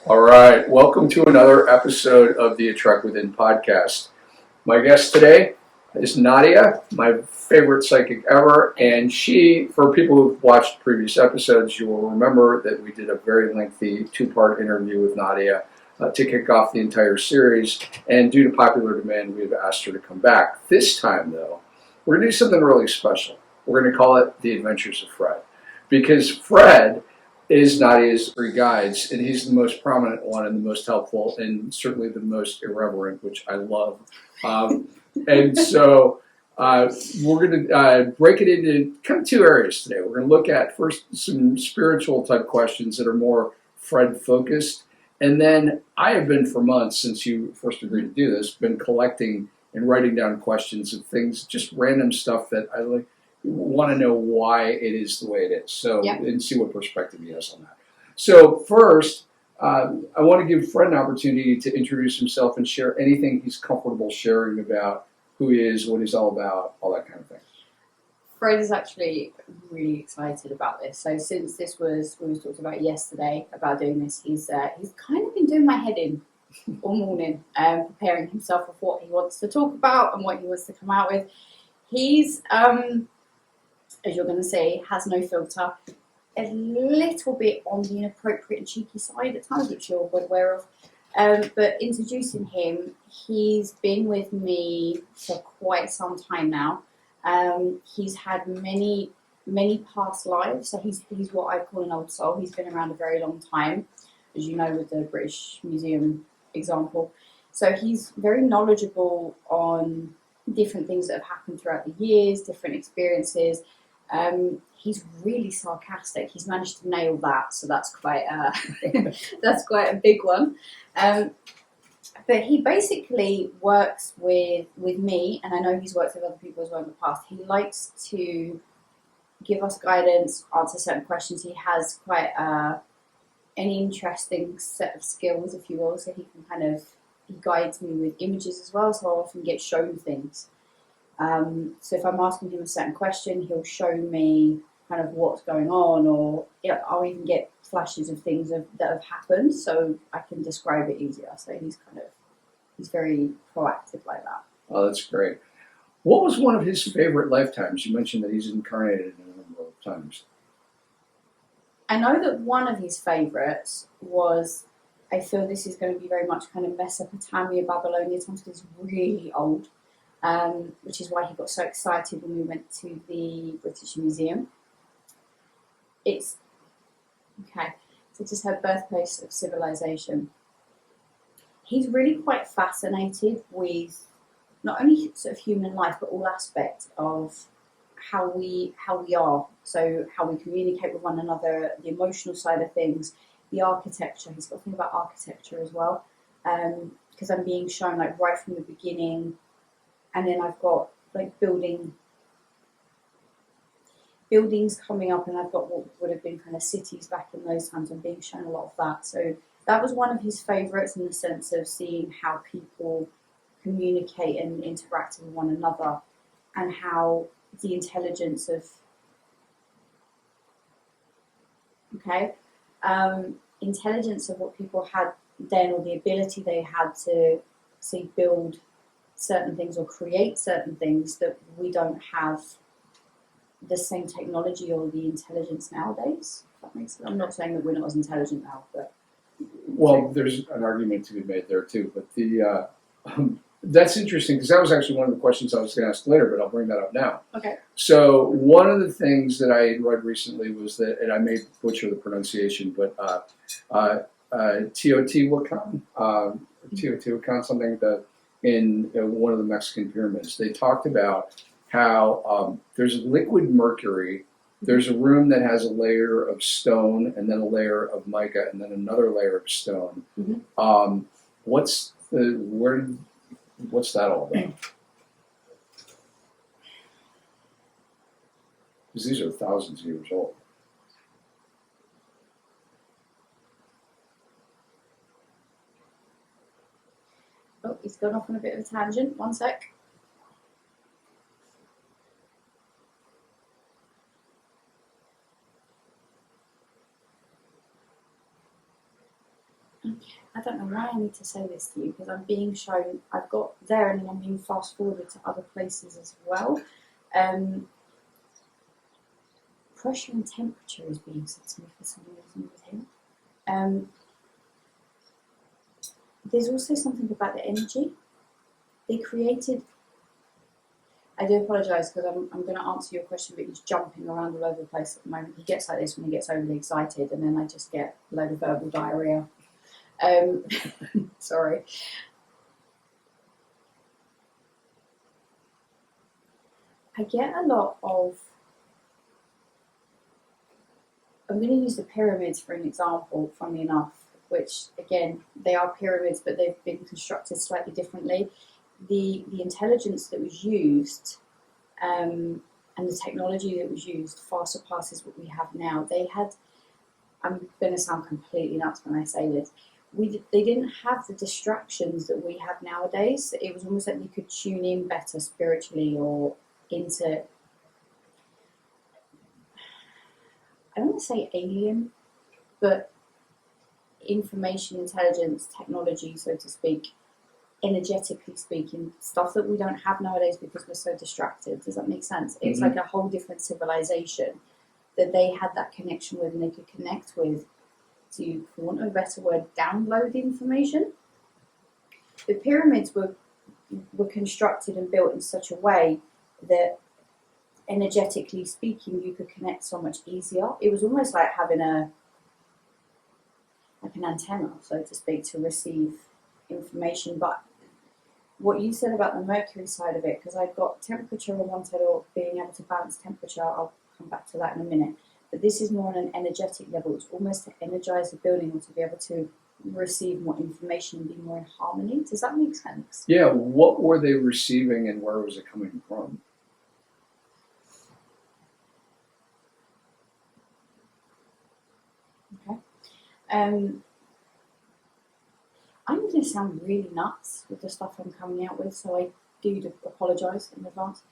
All right, welcome to another episode of the Attract Within podcast. My guest today is Nadia, my favorite psychic ever, and she, for people who've watched previous episodes, you will remember that we did a very lengthy two-part interview with Nadia to kick off the entire series, and due to popular demand, we've asked her to come back. This time, though, we're going to do something really special. We're going to call it The Adventures of Fred, because Fred is Nadia's three guides, and he's the most prominent one and the most helpful and certainly the most irreverent, which I love. And so we're going to break it into kind of two areas today. We're going to look at first some spiritual type questions that are more Fred focused. And then I have been for months since you first agreed to do this, been collecting and writing down questions of things, just random stuff that I like. Want to know why it is the way it is, so and see what perspective he has on that. So first, I want to give Fred an opportunity to introduce himself and share anything he's comfortable sharing about who he is, what he's all about, all that kind of thing. Fred is actually really excited about this. So since this was we talked about yesterday about doing this, he's kind of been doing my head in all morning, preparing himself with what he wants to talk about and what he wants to come out with. He's as you're going to see, has no filter, a little bit on the inappropriate and cheeky side at times, which you're well aware of. But introducing him, he's been with me for quite some time now. He's had many past lives, so he's what I call an old soul. He's been around a very long time, as you know, with the British Museum example. So he's very knowledgeable on different things that have happened throughout the years, different experiences. He's really sarcastic. He's managed to nail that, so that's quite that's quite a big one. But he basically works with me, and I know he's worked with other people as well in the past. He likes to give us guidance, answer certain questions. He has quite an interesting set of skills, if you will. So he guides me with images as well. So I often get shown things. So if I'm asking him a certain question, he'll show me kind of what's going on, or I'll even get flashes of things that have happened, so I can describe it easier. So he's very proactive like that. Oh, that's great. What was one of his favorite lifetimes? You mentioned that he's incarnated in a number of times. I know that one of his favorites was, I feel this is going to be very much kind of Mesopotamia, Babylonia times, because it's really old. Which is why he got so excited when we went to the British Museum. It's just her birthplace of civilization. He's really quite fascinated with not only sort of human life, but all aspects of how we are. So how we communicate with one another, the emotional side of things, the architecture. He's got a thing about architecture as well, because I'm being shown like right from the beginning. And then I've got like buildings coming up, and I've got what would have been kind of cities back in those times. I'm being shown a lot of that. So that was one of his favourites, in the sense of seeing how people communicate and interact with one another, and how the intelligence of intelligence of what people had then, or the ability they had to say build certain things or create certain things, that we don't have the same technology or the intelligence nowadays. If that makes sense. I'm not saying that we're not as intelligent now, but There's an argument to be made there too. But the that's interesting, because that was actually one of the questions I was going to ask later, but I'll bring that up now. Okay. So one of the things that I read recently was that, and I may butcher the pronunciation, but Teotihuacan, something that in one of the Mexican pyramids, they talked about how there's liquid mercury. There's a room that has a layer of stone, and then a layer of mica, and then another layer of stone. Mm-hmm. What's that all about? Because these are thousands of years old. Oh, he's gone off on a bit of a tangent. One sec. I don't know why I need to say this to you, because I'm being shown, I've got there and then I'm being fast forwarded to other places as well. Pressure and temperature is being said to me for some reason with him. There's also something about the energy. They created, I do apologise because I'm going to answer your question, but he's jumping around all over the place at the moment. He gets like this when he gets overly excited, and then I just get a load of verbal diarrhoea. Sorry. I get a lot of, I'm going to use the pyramids for an example, funnily enough, which again, they are pyramids, but they've been constructed slightly differently. The intelligence that was used and the technology that was used far surpasses what we have now. They had, I'm going to sound completely nuts when I say this, they didn't have the distractions that we have nowadays. It was almost like you could tune in better spiritually or into, I don't want to say alien, but information, intelligence, technology, so to speak, energetically speaking, stuff that we don't have nowadays because we're so distracted. Does that make sense? It's like a whole different civilization that they had that connection with, and they could connect with to, for want of a better word, download the information. The pyramids were constructed and built in such a way that energetically speaking you could connect so much easier. It was almost like having an antenna, so to speak, to receive information. But what you said about the mercury side of it, because I've got temperature on one side, or being able to balance temperature, I'll come back to that in a minute. But this is more on an energetic level. It's almost to energize the building or to be able to receive more information and be more in harmony. Does that make sense? Yeah, what were they receiving and where was it coming from? Okay. I'm going to sound really nuts with the stuff I'm coming out with, so I do apologise in advance.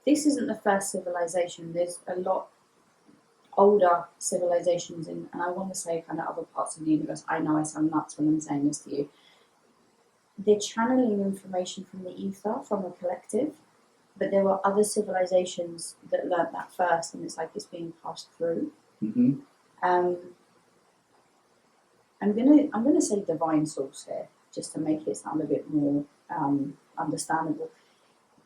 This isn't the first civilization. There's a lot older civilizations, and I want to say kind of other parts of the universe. I know I sound nuts when I'm saying this to you. They're channeling information from the ether, from a collective, but there were other civilizations that learnt that first, and it's like it's being passed through. Mm-hmm. I'm gonna say divine source here, just to make it sound a bit more understandable.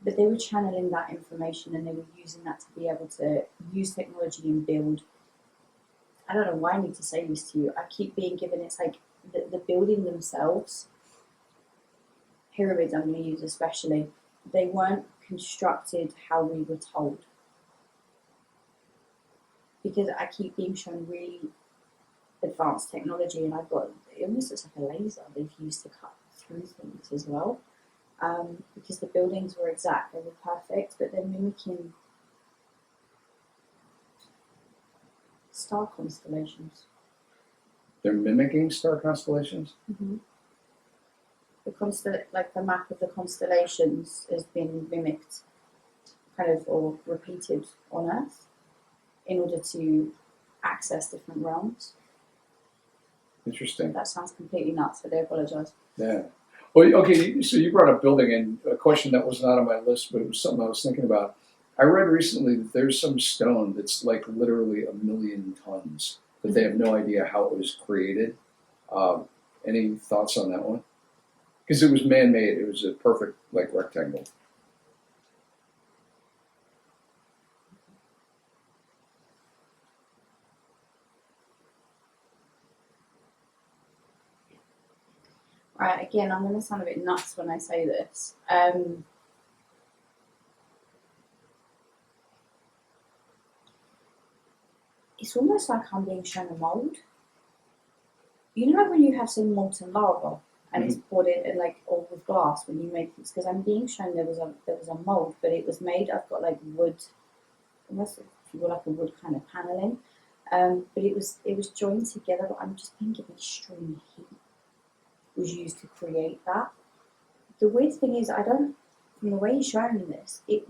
But they were channeling that information, and they were using that to be able to use technology and build. I don't know why I need to say this to you. I keep being given, it's like the building themselves, pyramids I'm going to use especially, they weren't constructed how we were told. Because I keep being shown really advanced technology, and I've got, it almost looks like a laser they've used to cut through things as well. Because the buildings were exact, they were perfect, but they're mimicking star constellations. They're mimicking star constellations? Mm-hmm. Like the map of the constellations has been mimicked, kind of, or repeated on Earth in order to access different realms. Interesting. That sounds completely nuts, so I do apologise. Yeah. Well, okay, so you brought up building, and a question that was not on my list, but it was something I was thinking about. I read recently that there's some stone that's like literally 1 million tons, but they have no idea how it was created. Any thoughts on that one? Because it was man-made. It was a perfect, like, rectangle. Right, again, I'm going to sound a bit nuts when I say this. It's almost like I'm being shown a mould. You know when you have some molten lava and it's poured in like, or with glass when you make things, because I'm being shown there was a mould, but it was made, I've got like wood, almost if you will, like a wood kind of paneling, but it was joined together, but I'm just being given extreme heat was used to create that. The weird thing is, from the way you're showing me this, it's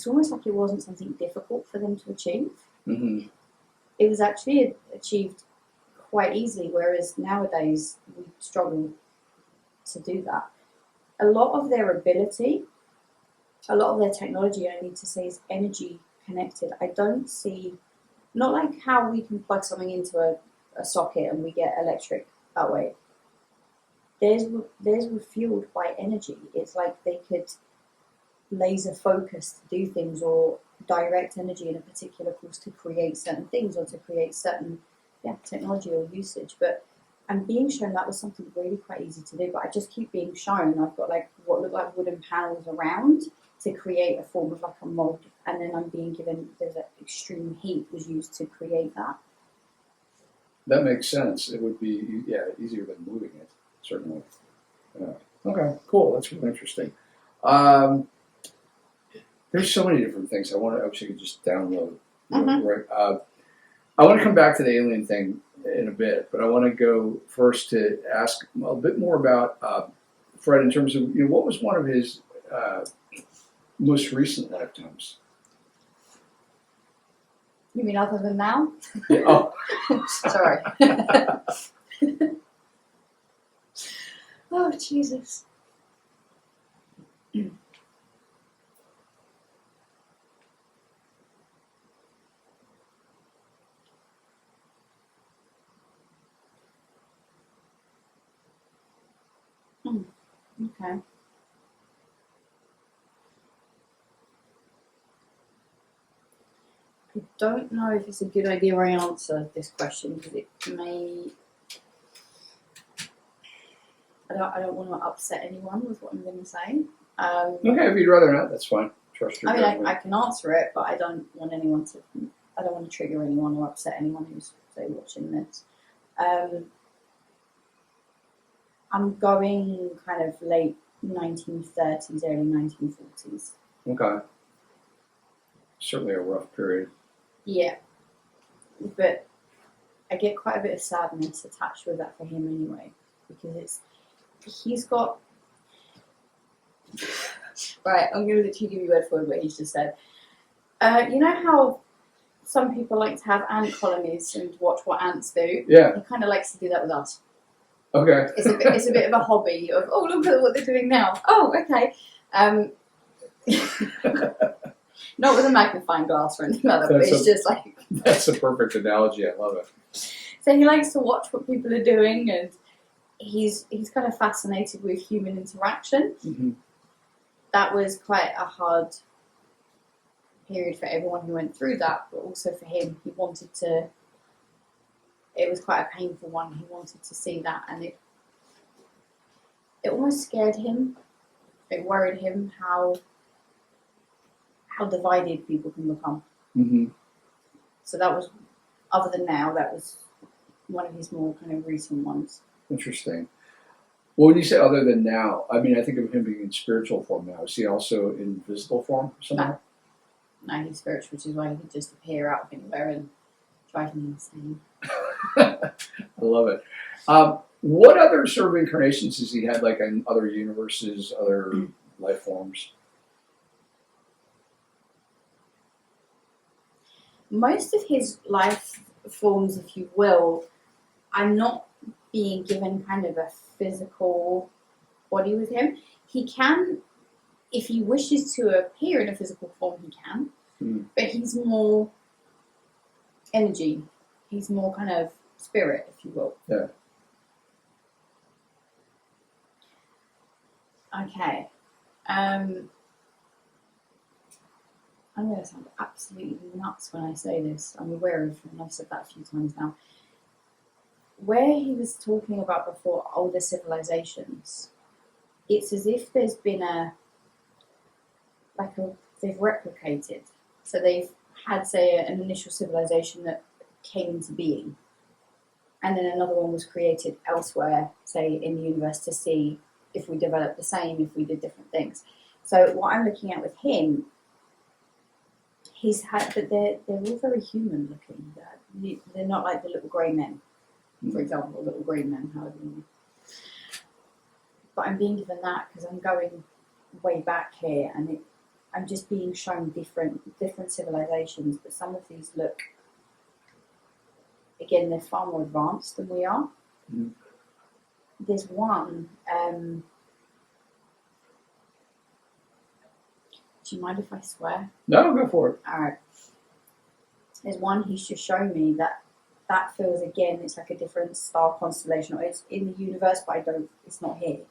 almost like it wasn't something difficult for them to achieve. Mm-hmm. It was actually achieved quite easily, whereas nowadays we struggle to do that. A lot of their ability, a lot of their technology, I need to say, is energy connected. I don't see, not like how we can plug something into a socket and we get electric that way. Theirs were fueled by energy. It's like they could laser focus to do things or direct energy in a particular course to create certain things or to create certain technology or usage. But I'm being shown that was something really quite easy to do, but I just keep being shown I've got like what look like wooden panels around to create a form of like a mold, and then I'm being given there's like extreme heat was used to create that. That makes sense. It would be easier than moving it, certainly. Okay, cool. That's really interesting. There's so many different things I wish I could just download. Right. I want to come back to the alien thing in a bit, but I want to go first to ask a bit more about Fred in terms of what was one of his most recent lifetimes. You mean other than now? Yeah. Oh, sorry. Oh Jesus. Okay. I don't know if it's a good idea I answer this question because it may. I don't want to upset anyone with what I'm going to say. okay, if you'd rather not, that's fine. Trust your judgment. I can answer it, but I don't want anyone to. I don't want to trigger anyone or upset anyone who's say watching this. I'm going kind of late 1930s, early 1940s. Okay. Certainly a rough period. Yeah, but I get quite a bit of sadness attached with that for him anyway, because he's got. Right, I'm going to literally give you word for word what he's just said. You know how some people like to have ant colonies and watch what ants do? Yeah. He kind of likes to do that with us. Okay. It's a bit of a hobby of, oh, look at what they're doing now. Oh, okay. Not with a magnifying glass or anything like that, but it's just like... That's a perfect analogy. I love it. So he likes to watch what people are doing, and he's kind of fascinated with human interaction. Mm-hmm. That was quite a hard period for everyone who went through that, but also for him, he wanted to... It was quite a painful one. He wanted to see that, and it almost scared him. It worried him how divided people can become. Mm-hmm. So that was, other than now, that was one of his more kind of recent ones. Interesting. Well, when you say other than now, I mean, I think of him being in spiritual form now. Is he also in visible form somehow? No, he's spiritual, which is why he could just appear out of anywhere and drive me insane. I love it. What other sort of incarnations has he had, like in other universes, other life forms? Most of his life forms, if you will, are not being given kind of a physical body with him. He can, if he wishes to appear in a physical form, he can. But he's more energy. He's more kind of spirit, if you will. Yeah. Okay. I'm going to sound absolutely nuts when I say this. I'm aware of, and I've said that a few times now. Where he was talking about before older civilizations, it's as if there's been they've replicated. So they've had, say, an initial civilization that came into being, and then another one was created elsewhere, say in the universe, to see if we developed the same, if we did different things. So what I'm looking at with him, he's had, but they're all very human looking. They're not like the little grey men, for example, little green men, however you know. But I'm being given that because I'm going way back here, and I'm just being shown different civilizations, but some of these look again, they're far more advanced than we are. Mhm. There's one. Do you mind if I swear? No, go for it. All right. There's one he's just shown me that feels, again, it's like a different star constellation, or it's in the universe, but it's not here.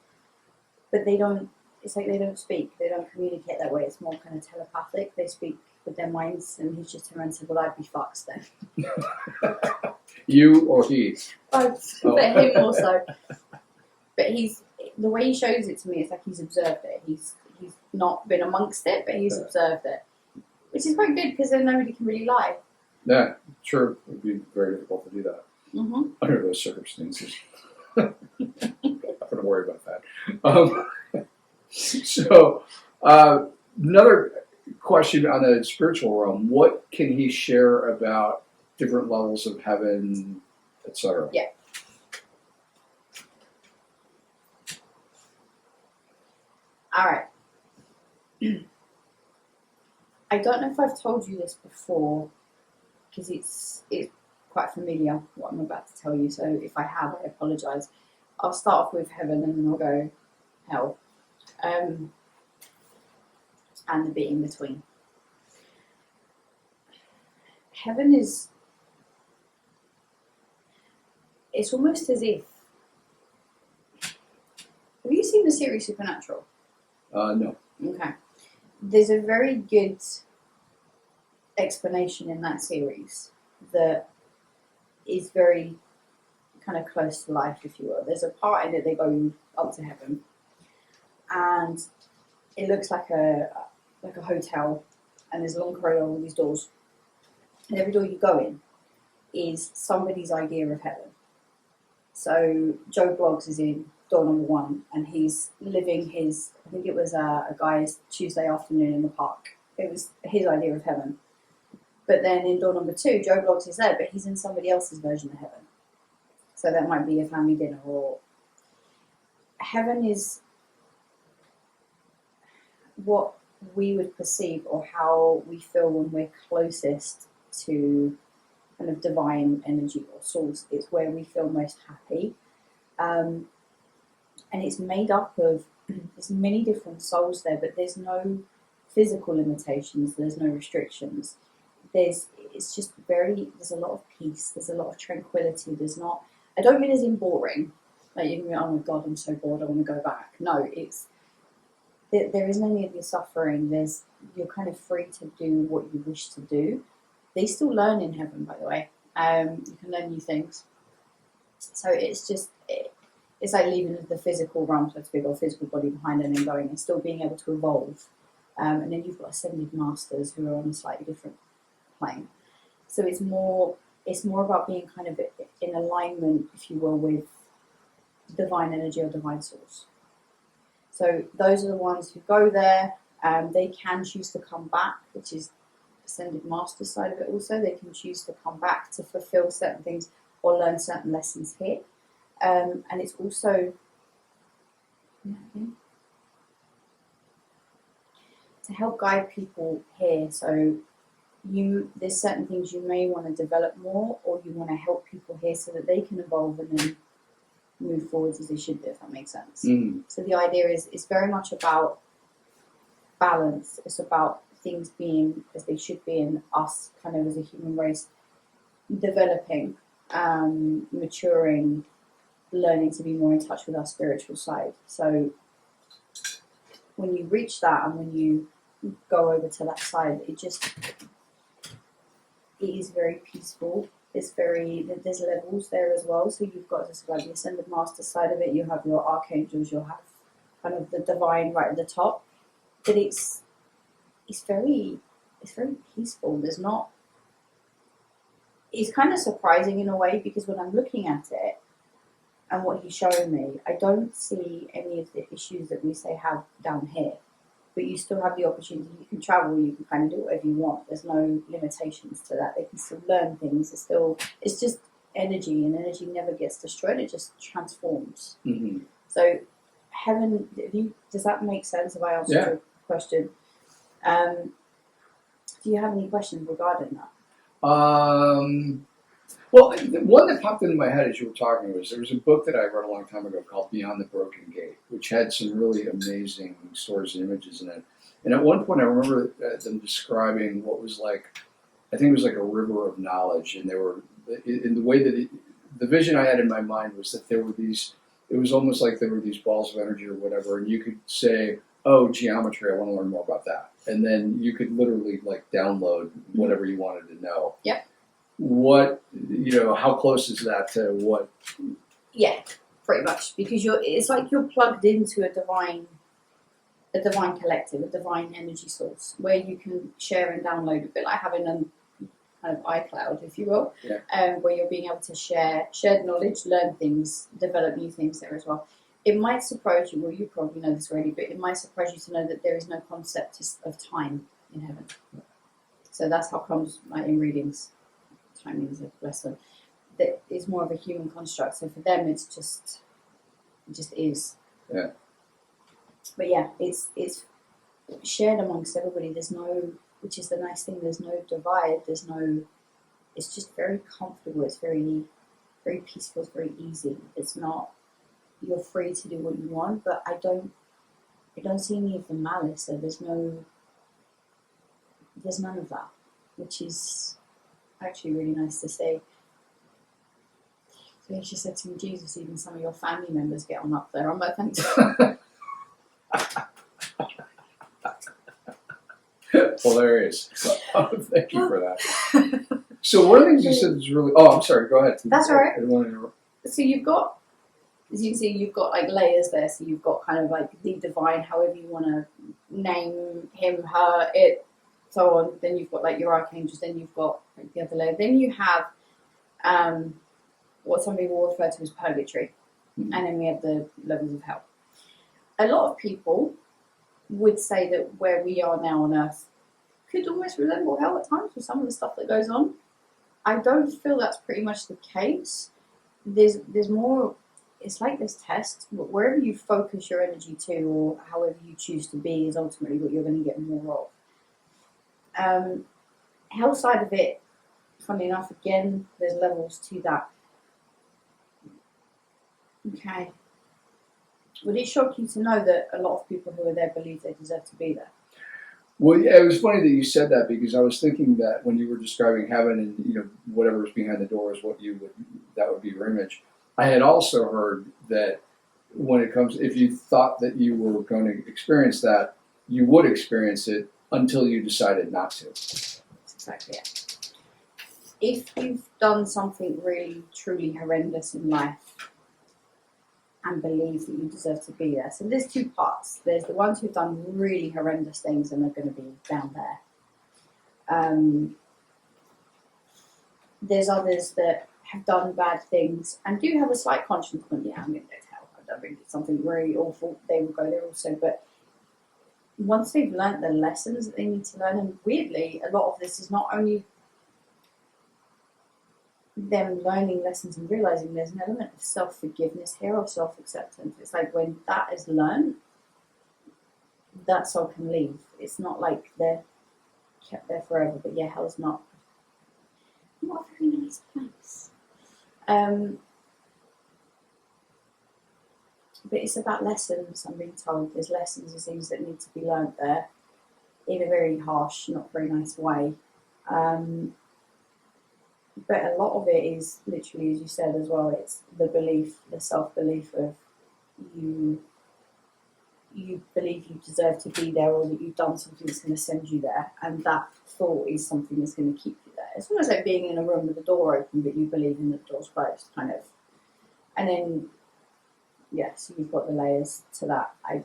But they don't. It's like they don't speak. They don't communicate that way. It's more kind of telepathic. They speak with their minds, and he's just turned around and said, "Well, I'd be fucked then." You or he? Both, Oh. but him also. But the way he shows it to me, it's like he's observed it. He's not been amongst it, but he's observed it, which is quite good because then nobody can really lie. Yeah, sure. It would be very difficult to do that under those circumstances. I'm not going to worry about that. So, another question on the spiritual realm: what can he share about different levels of heaven, etc.? Yeah. All right. I don't know if I've told you this before, because it's quite familiar what I'm about to tell you. So if I have, I apologise. I'll start off with heaven and then I'll go hell, and the bit in between. Heaven is. It's almost as if. Have you seen the series Supernatural? No. Okay. There's a very good explanation in that series that is very kind of close to life, if you will. There's a part in it they go up to heaven, and it looks like a hotel, and there's a long corridor with all these doors, and every door you go in is somebody's idea of heaven. So Joe Bloggs is in door number 1, and he's living his, I think it was a guy's Tuesday afternoon in the park. It was his idea of heaven. But then in door number 2, Joe Bloggs is there, but he's in somebody else's version of heaven. So that might be a family dinner, or heaven is what we would perceive or how we feel when we're closest to kind of divine energy or source. It's where we feel most happy. And it's made up of, there's many different souls there, but there's no physical limitations, there's no restrictions. There's a lot of peace, there's a lot of tranquility, I don't mean as in boring, like you can be, oh my god, I'm so bored, I want to go back. No, there isn't any of your suffering, you're kind of free to do what you wish to do. They still learn in heaven, by the way. You can learn new things. So it's just, it's like leaving the physical realm, so to speak, or physical body behind and then going and still being able to evolve. And then you've got ascended masters who are on a slightly different plane. So it's more about being kind of in alignment, if you will, with divine energy or divine source. So those are the ones who go there. They can choose to come back, which is ascended master side of it also. They can choose to come back to fulfill certain things or learn certain lessons here. And it's also to help guide people here. So there's certain things you may want to develop more, or you want to help people here so that they can evolve and then move forwards as they should do, if that makes sense. So the idea is it's very much about balance. It's about things being as they should be, and us kind of as a human race developing, maturing, learning to be more in touch with our spiritual side. So when you reach that and when you go over to that side, it is very peaceful. There's levels there as well. So you've got just like the ascended master side of it. You have your archangels. You'll have kind of the divine right at the top. But it's very peaceful. It's kind of surprising in a way, because when I'm looking at it and what he's showing me, I don't see any of the issues that we say have down here. But you still have the opportunity. You can travel. You can kind of do whatever you want. There's no limitations to that. They can still learn things. It's just energy, and energy never gets destroyed. It just transforms. Mm-hmm. So heaven. Does that make sense? If I answered your question, do you have any questions regarding that? Well, the one that popped into my head as you were talking was there was a book that I read a long time ago called Beyond the Broken Gate, which had some really amazing stories and images in it. And at one point, I remember them describing what was like, I think it was like a river of knowledge, and they were in the way that the vision I had in my mind was that there were these. It was almost like there were these balls of energy or whatever, and you could say, "Oh, geometry, I want to learn more about that," and then you could literally like download whatever you wanted to know. Yep. What, how close is that to what? Yeah, pretty much, because it's like you're plugged into a divine collective, a divine energy source where you can share and download, a bit like having a kind of iCloud, if you will, where you're being able to share knowledge, learn things, develop new things there as well. It might surprise you, well, you probably know this already, but it might surprise you to know that there is no concept of time in heaven. So that's how comes, like in readings, timing is a lesson. That is more of a human construct. So for them, it just is. Yeah. But yeah, it's shared amongst everybody. There's no, which is the nice thing. There's no divide. There's no. It's just very comfortable. It's very, very peaceful. It's very easy. It's not. You're free to do what you want, but I don't see any of the malice. So there's none of that, which is actually really nice to see. So she said to me, Jesus, even some of your family members get on up there. I'm like, thanks. Hilarious. Thank you for that. So one of the things you said is really. Oh, I'm sorry. Go ahead. That's all right. I don't want to interrupt. So you've got, as you can see, you've got like layers there. So you've got kind of like the divine, however you want to name him, her, it, so on. Then you've got like your archangels. Then you've got like the other layer. Then you have what some people refer to as purgatory, and then we have the levels of hell. A lot of people would say that where we are now on Earth could almost resemble hell at times with some of the stuff that goes on. I don't feel that's pretty much the case. There's more. It's like this test, but wherever you focus your energy to, or however you choose to be, is ultimately what you're going to get more of. Hell side of it, funny enough, again, there's levels to that. Okay. Would it shock you to know that a lot of people who are there believe they deserve to be there? Well, yeah, it was funny that you said that because I was thinking that when you were describing heaven and whatever's behind the door is what that would be your image. I had also heard that when it comes, if you thought that you were going to experience that, you would experience it until you decided not to. That's exactly it. If you've done something really, truly horrendous in life and believe that you deserve to be there. So there's two parts. There's the ones who've done really horrendous things and are going to be down there. There's others that have done bad things and do have a slight conscience when, yeah, I'm going to go to hell. I've done something really awful. They will go there also. But once they've learnt the lessons that they need to learn, and weirdly, a lot of this is not only them learning lessons and realizing there's an element of self-forgiveness here, or self-acceptance. It's like when that is learned, that soul can leave. It's not like they're kept there forever, but yeah, hell's not a very nice place. But it's about lessons, I'm being told. There's lessons and things that need to be learned there in a very harsh, not very nice way. But a lot of it is literally, as you said as well, it's the belief, the self-belief of you believe you deserve to be there, or that you've done something that's going to send you there, and that thought is something that's going to keep you there. It's almost like being in a room with the door open, but you believe in the door's closed, kind of. And then, yeah, so you've got the layers to that. I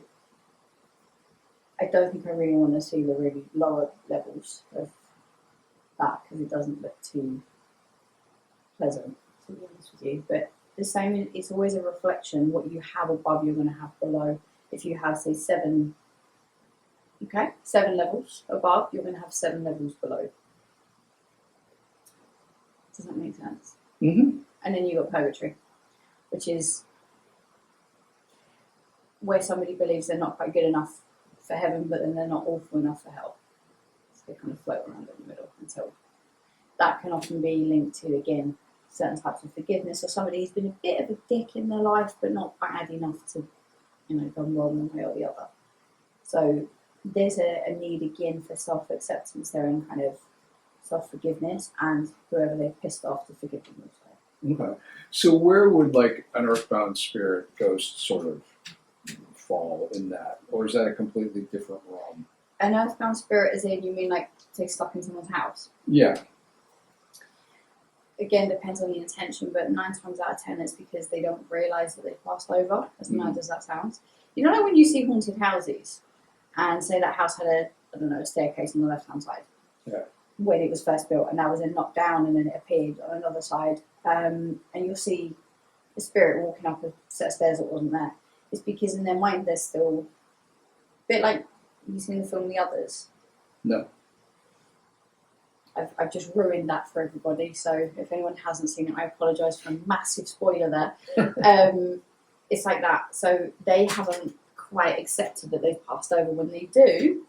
don't think I really want to see the really lower levels of that, because it doesn't look too pleasant, to be honest with you. But the same, it's always a reflection. What you have above, you're going to have below. If you have, say, 7 levels above, you're going to have 7 levels below. Does that make sense? Mm-hmm. And then you've got purgatory, which is where somebody believes they're not quite good enough for heaven, but then they're not awful enough for hell. So they kind of float around in the middle until that can often be linked to, again, certain types of forgiveness, or somebody who's been a bit of a dick in their life but not bad enough to, gone wrong one way or the other. So there's a need again for self-acceptance there, and kind of self-forgiveness, and whoever they've pissed off to forgive them also. Okay. So where would like an earthbound spirit ghost sort of fall in that? Or is that a completely different realm? An earthbound spirit, as in, you mean like say stuck in someone's house? Yeah. Again, depends on the intention, but 9 times out of 10 it's because they don't realise that they've passed over, as mad as that sounds. You know, like when you see haunted houses, and say that house had a staircase on the left-hand side. Yeah. When it was first built, and that was then knocked down, and then it appeared on another side, and you'll see the spirit walking up a set of stairs that wasn't there. It's because in their mind they're still a bit like, you've seen the film The Others? No. I've just ruined that for everybody, so if anyone hasn't seen it, I apologise for a massive spoiler there. It's like that. So they haven't quite accepted that they've passed over. When they do,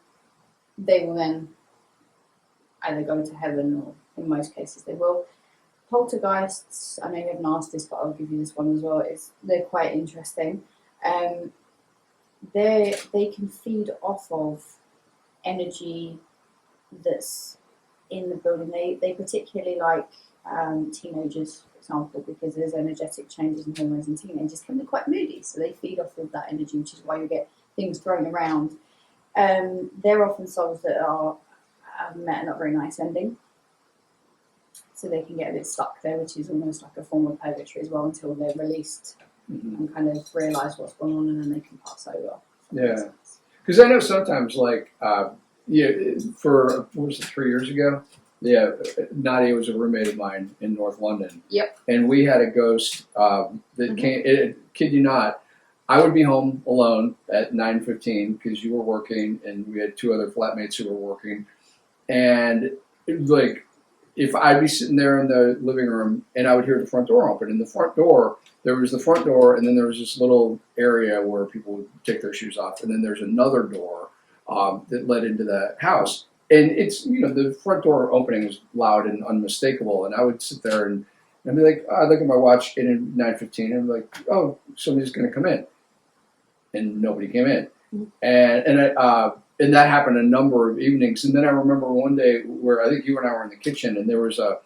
they will then either go to heaven, or in most cases they will. Poltergeists, I know you haven't asked this, but I'll give you this one as well. They're quite interesting. They can feed off of energy that's in the building. They particularly like teenagers, for example, because there's energetic changes and hormones in teenagers can be quite moody, so they feed off of that energy, which is why you get things thrown around. They're often souls that have met a not very nice ending, so they can get a bit stuck there, which is almost like a form of purgatory as well, until they're released and kind of realise what's going on, and then they can pass over. Yeah. Because I know sometimes, like, for, what was it, 3 years ago? Yeah, Nadia was a roommate of mine in North London. Yep. And we had a ghost that came, kid you not, I would be home alone at 9:15 because you were working, and we had 2 other flatmates who were working. And, like, if I'd be sitting there in the living room and I would hear the front door open, and the front door, there was the front door, and then there was this little area where people would take their shoes off, and then there's another door that led into the house. And it's, the front door opening was loud and unmistakable, and I would sit there and I'd be like, I'd look at my watch, and at 9:15, and I'm like, oh, somebody's going to come in. And nobody came in. And that happened a number of evenings. And then I remember one day where I think you and I were in the kitchen, and there was a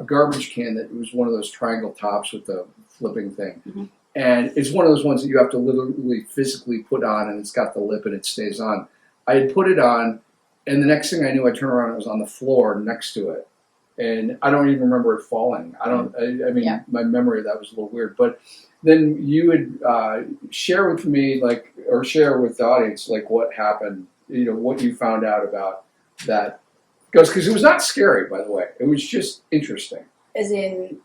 garbage can that was one of those triangle tops with the flipping thing. And it's one of those ones that you have to literally physically put on, and it's got the lip and it stays on. I had put it on, and the next thing I knew, I turned around and it was on the floor next to it. And I don't even remember it falling. My memory of that was a little weird. But then you would share with me, or share with the audience, what happened, what you found out about that. Because it was not scary, by the way. It was just interesting. As in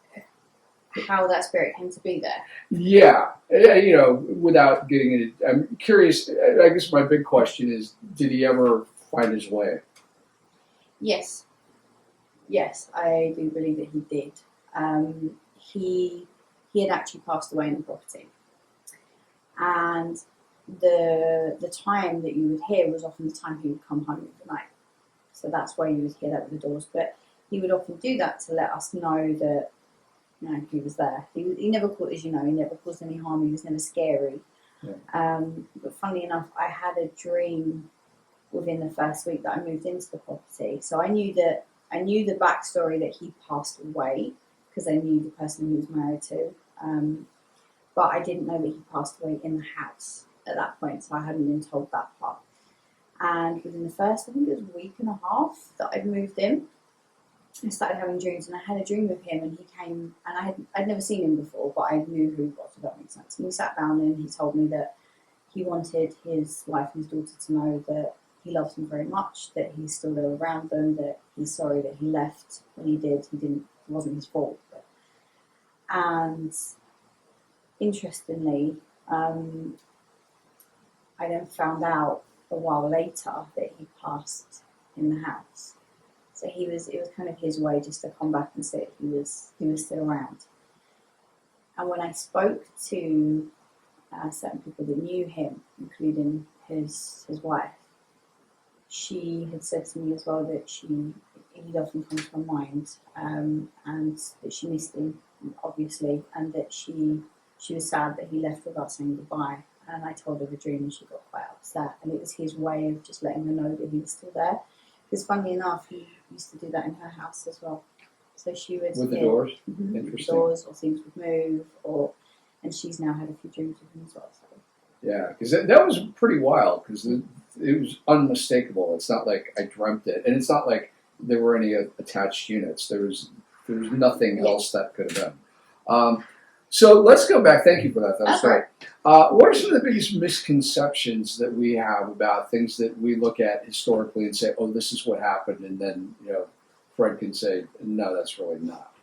how that spirit came to be there? Yeah. Without getting into it, I'm curious. I guess my big question is, did he ever find his way? Yes. Yes, I do believe that he did. He had actually passed away in the property, and the time that you would hear was often the time he would come home at the night. So that's why you would hear that with the doors. But he would often do that to let us know that he was there. He never caused, as you know, he never caused any harm. He was never scary. Yeah. But funnily enough, I had a dream within the first week that I moved into the property. So I knew the backstory that he passed away because I knew the person he was married to. But I didn't know that he passed away in the house at that point, so I hadn't been told that part. And within the first, I think it was a week and a half that I'd moved in, I started having dreams, and I had a dream with him, and he came, and I'd never seen him before, but I knew who he was, if that makes sense. And we sat down, and he told me that he wanted his wife and his daughter to know that he loves them very much, that he's still there around them, that he's sorry that he left when he did. It wasn't his fault. And interestingly, I then found out a while later that he passed in the house. So it was kind of his way just to come back and say he was still around. And when I spoke to certain people that knew him, including his wife, she had said to me as well that he'd often come to her mind, and that she missed him obviously, and that she was sad that he left without saying goodbye. And I told her the dream, and she got quite upset. And it was his way of just letting her know that he was still there. Because funny enough, he used to do that in her house as well. So she would With the doors? Mm-hmm, Interesting. doors, or things would move, and she's now had a few dreams with him as well. So. Yeah, because that was pretty wild, because it was unmistakable. It's not like I dreamt it, and it's not like there were any attached units. There was nothing else that could have been. So let's go back. Thank you for that. That's great. What are some of the biggest misconceptions that we have about things that we look at historically and say, "Oh, this is what happened," and then Fred can say, "No, that's really not."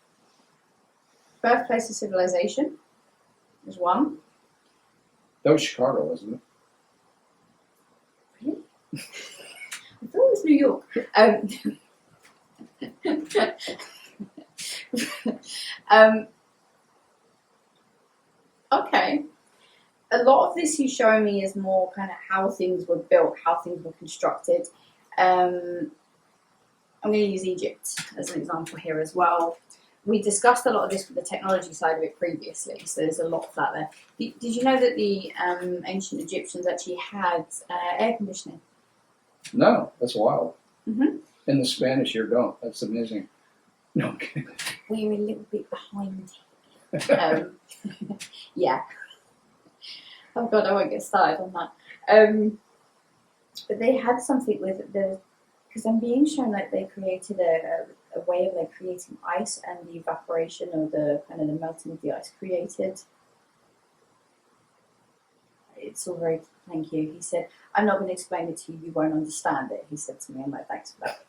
Birthplace of civilization is one. That was Chicago, wasn't it? Really? I thought it was New York. Okay. A lot of this he's showing me is more kind of how things were built, how things were constructed. I'm going to use Egypt as an example here as well. We discussed a lot of this with the technology side of it previously, so there's a lot of that there. Did you know that the ancient Egyptians actually had air conditioning? No, that's wild. Mm-hmm. In the Spanish, you don't. That's amazing. No, okay. We're a little bit behind. Yeah. Oh God, I won't get started on that. But they had something with because I'm being shown like they created a way of like creating ice, and the evaporation or the kind of the melting of the ice created. It's all very, thank you. He said, I'm not going to explain it to you, you won't understand it. He said to me, I'm like, thanks for that.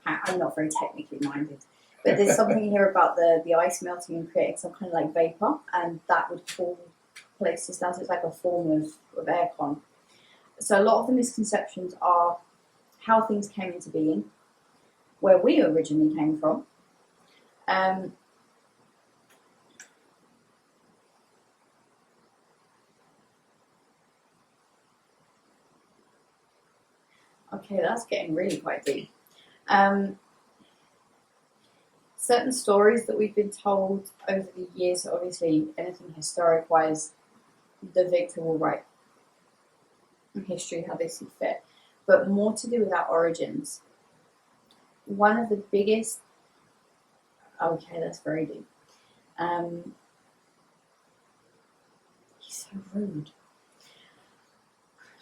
I'm not very technically minded. But there's something here about the ice melting and creating some kind of like vapor, and that would cool places down. So it's like a form of aircon. So a lot of the misconceptions are how things came into being, where we originally came from. Okay, that's getting really quite deep. Certain stories that we've been told over the years, obviously anything historic-wise, the victor will write in history how they see fit, but more to do with our origins. One of the biggest, okay, that's very deep. He's so rude.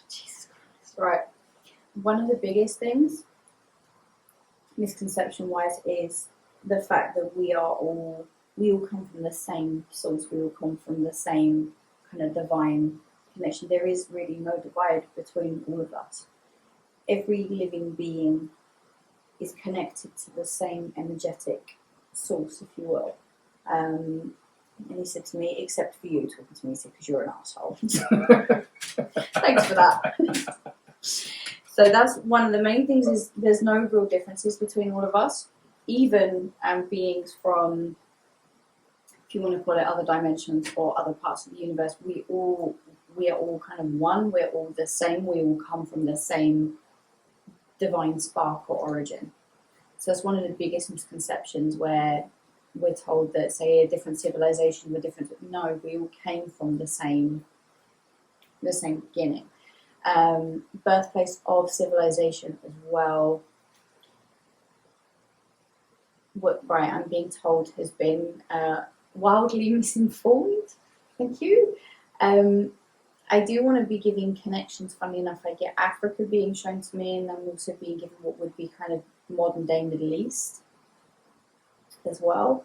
Jesus Christ. Right. One of the biggest things, misconception-wise, is the fact that we all come from the same source. We all come from the same kind of divine connection. There is really no divide between all of us. Every living being is connected to the same energetic source, if you will. And he said to me, except for you, talking to me, he said, because you're an asshole. Thanks for that. So that's one of the main things, is there's no real differences between all of us. Even beings from, if you want to call it other dimensions or other parts of the universe, we are all kind of one. We're all the same. We all come from the same divine spark or origin. So that's one of the biggest misconceptions, where we're told that, say, a different civilization were different. No, we all came from the same beginning. Birthplace of civilization as well. What I'm being told has been wildly misinformed. Thank you. I do want to be giving connections. Funny enough, I get Africa being shown to me, and I'm also being given what would be kind of modern day Middle East as well.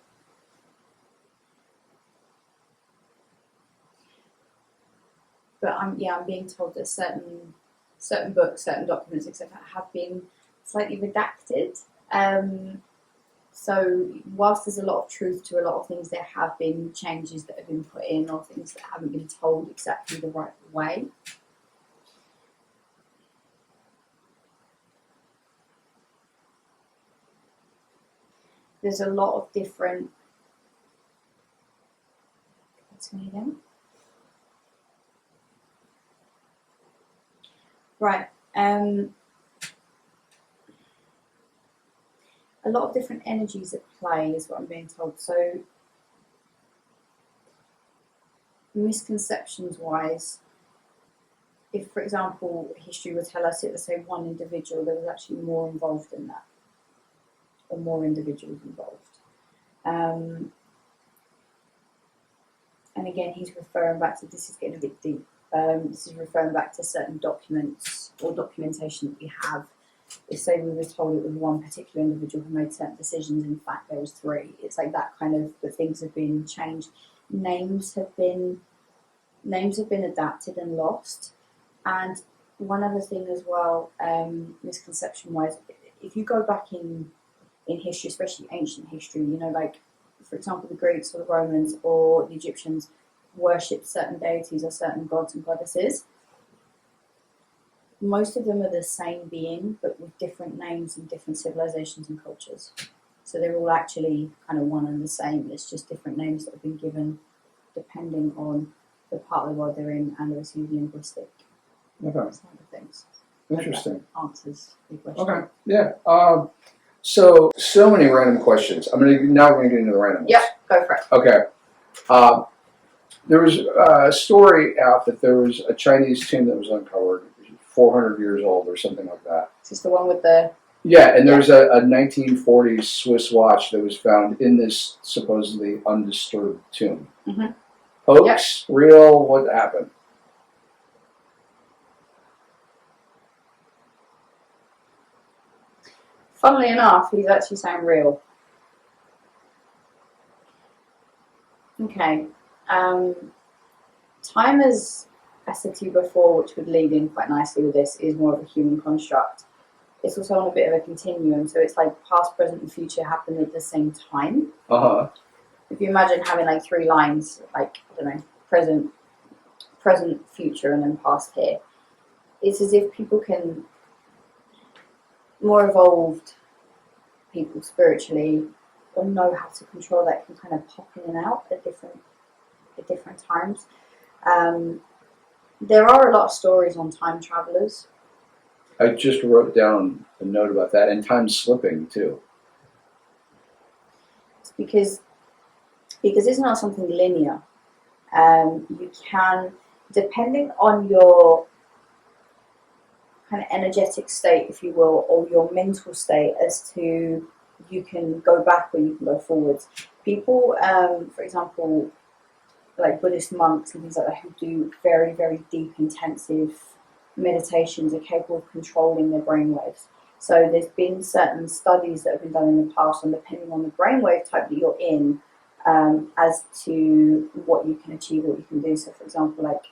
But I'm being told that certain books, certain documents, etc., have been slightly redacted. So whilst there's a lot of truth to a lot of things, there have been changes that have been put in, or things that haven't been told exactly the right way. There's a lot of different. What's going again? Right. A lot of different energies at play is what I'm being told. So misconceptions wise, if, for example, history would tell us it was, say, one individual, there was actually more involved in that, or more individuals involved. And again, he's referring back to, this is getting a bit deep, this is referring back to certain documents or documentation that we have. If, say, we were told it was one particular individual who made certain decisions, in fact there was three. It's like that kind of, but things have been changed. Names have been adapted and lost. And one other thing as well, misconception-wise, if you go back in history, especially ancient history, you know, like, for example, the Greeks or the Romans or the Egyptians worshipped certain deities or certain gods and goddesses. Most of them are the same being, but with different names in different civilizations and cultures. So they're all actually kind of one and the same. It's just different names that have been given depending on the part of the world they're in and obviously linguistic side of things. Interesting. Answers the question. Okay. Yeah. So many random questions. We're gonna get into the random ones. Yep, go for it. Okay. There was a story out that there was a Chinese tomb that was uncovered, 400 years old or something like that. Is this the one with the... Yeah, and there's a 1940s Swiss watch that was found in this supposedly undisturbed tomb. Mm-hmm. Hoax? Yep. Real? What happened? Funnily enough, he's actually saying real. Okay. Time, as I said to you before, which would lead in quite nicely with this, is more of a human construct. It's also on a bit of a continuum, so it's like past, present, and future happen at the same time. Uh-huh. If you imagine having like three lines, like, I don't know, present, future, and then past here, it's as if people can, more evolved people spiritually, or know how to control that, can kind of pop in and out at different times. There are a lot of stories on time travelers. I just wrote down a note about that, and time slipping too. It's because it's not something linear. You can, depending on your kind of energetic state, if you will, or your mental state, as to you can go back or you can go forwards. People, for example, like Buddhist monks and things like that, who do very, very deep, intensive meditations, are capable of controlling their brainwaves. So there's been certain studies that have been done in the past, and depending on the brainwave type that you're in, as to what you can achieve, what you can do. So, for example, like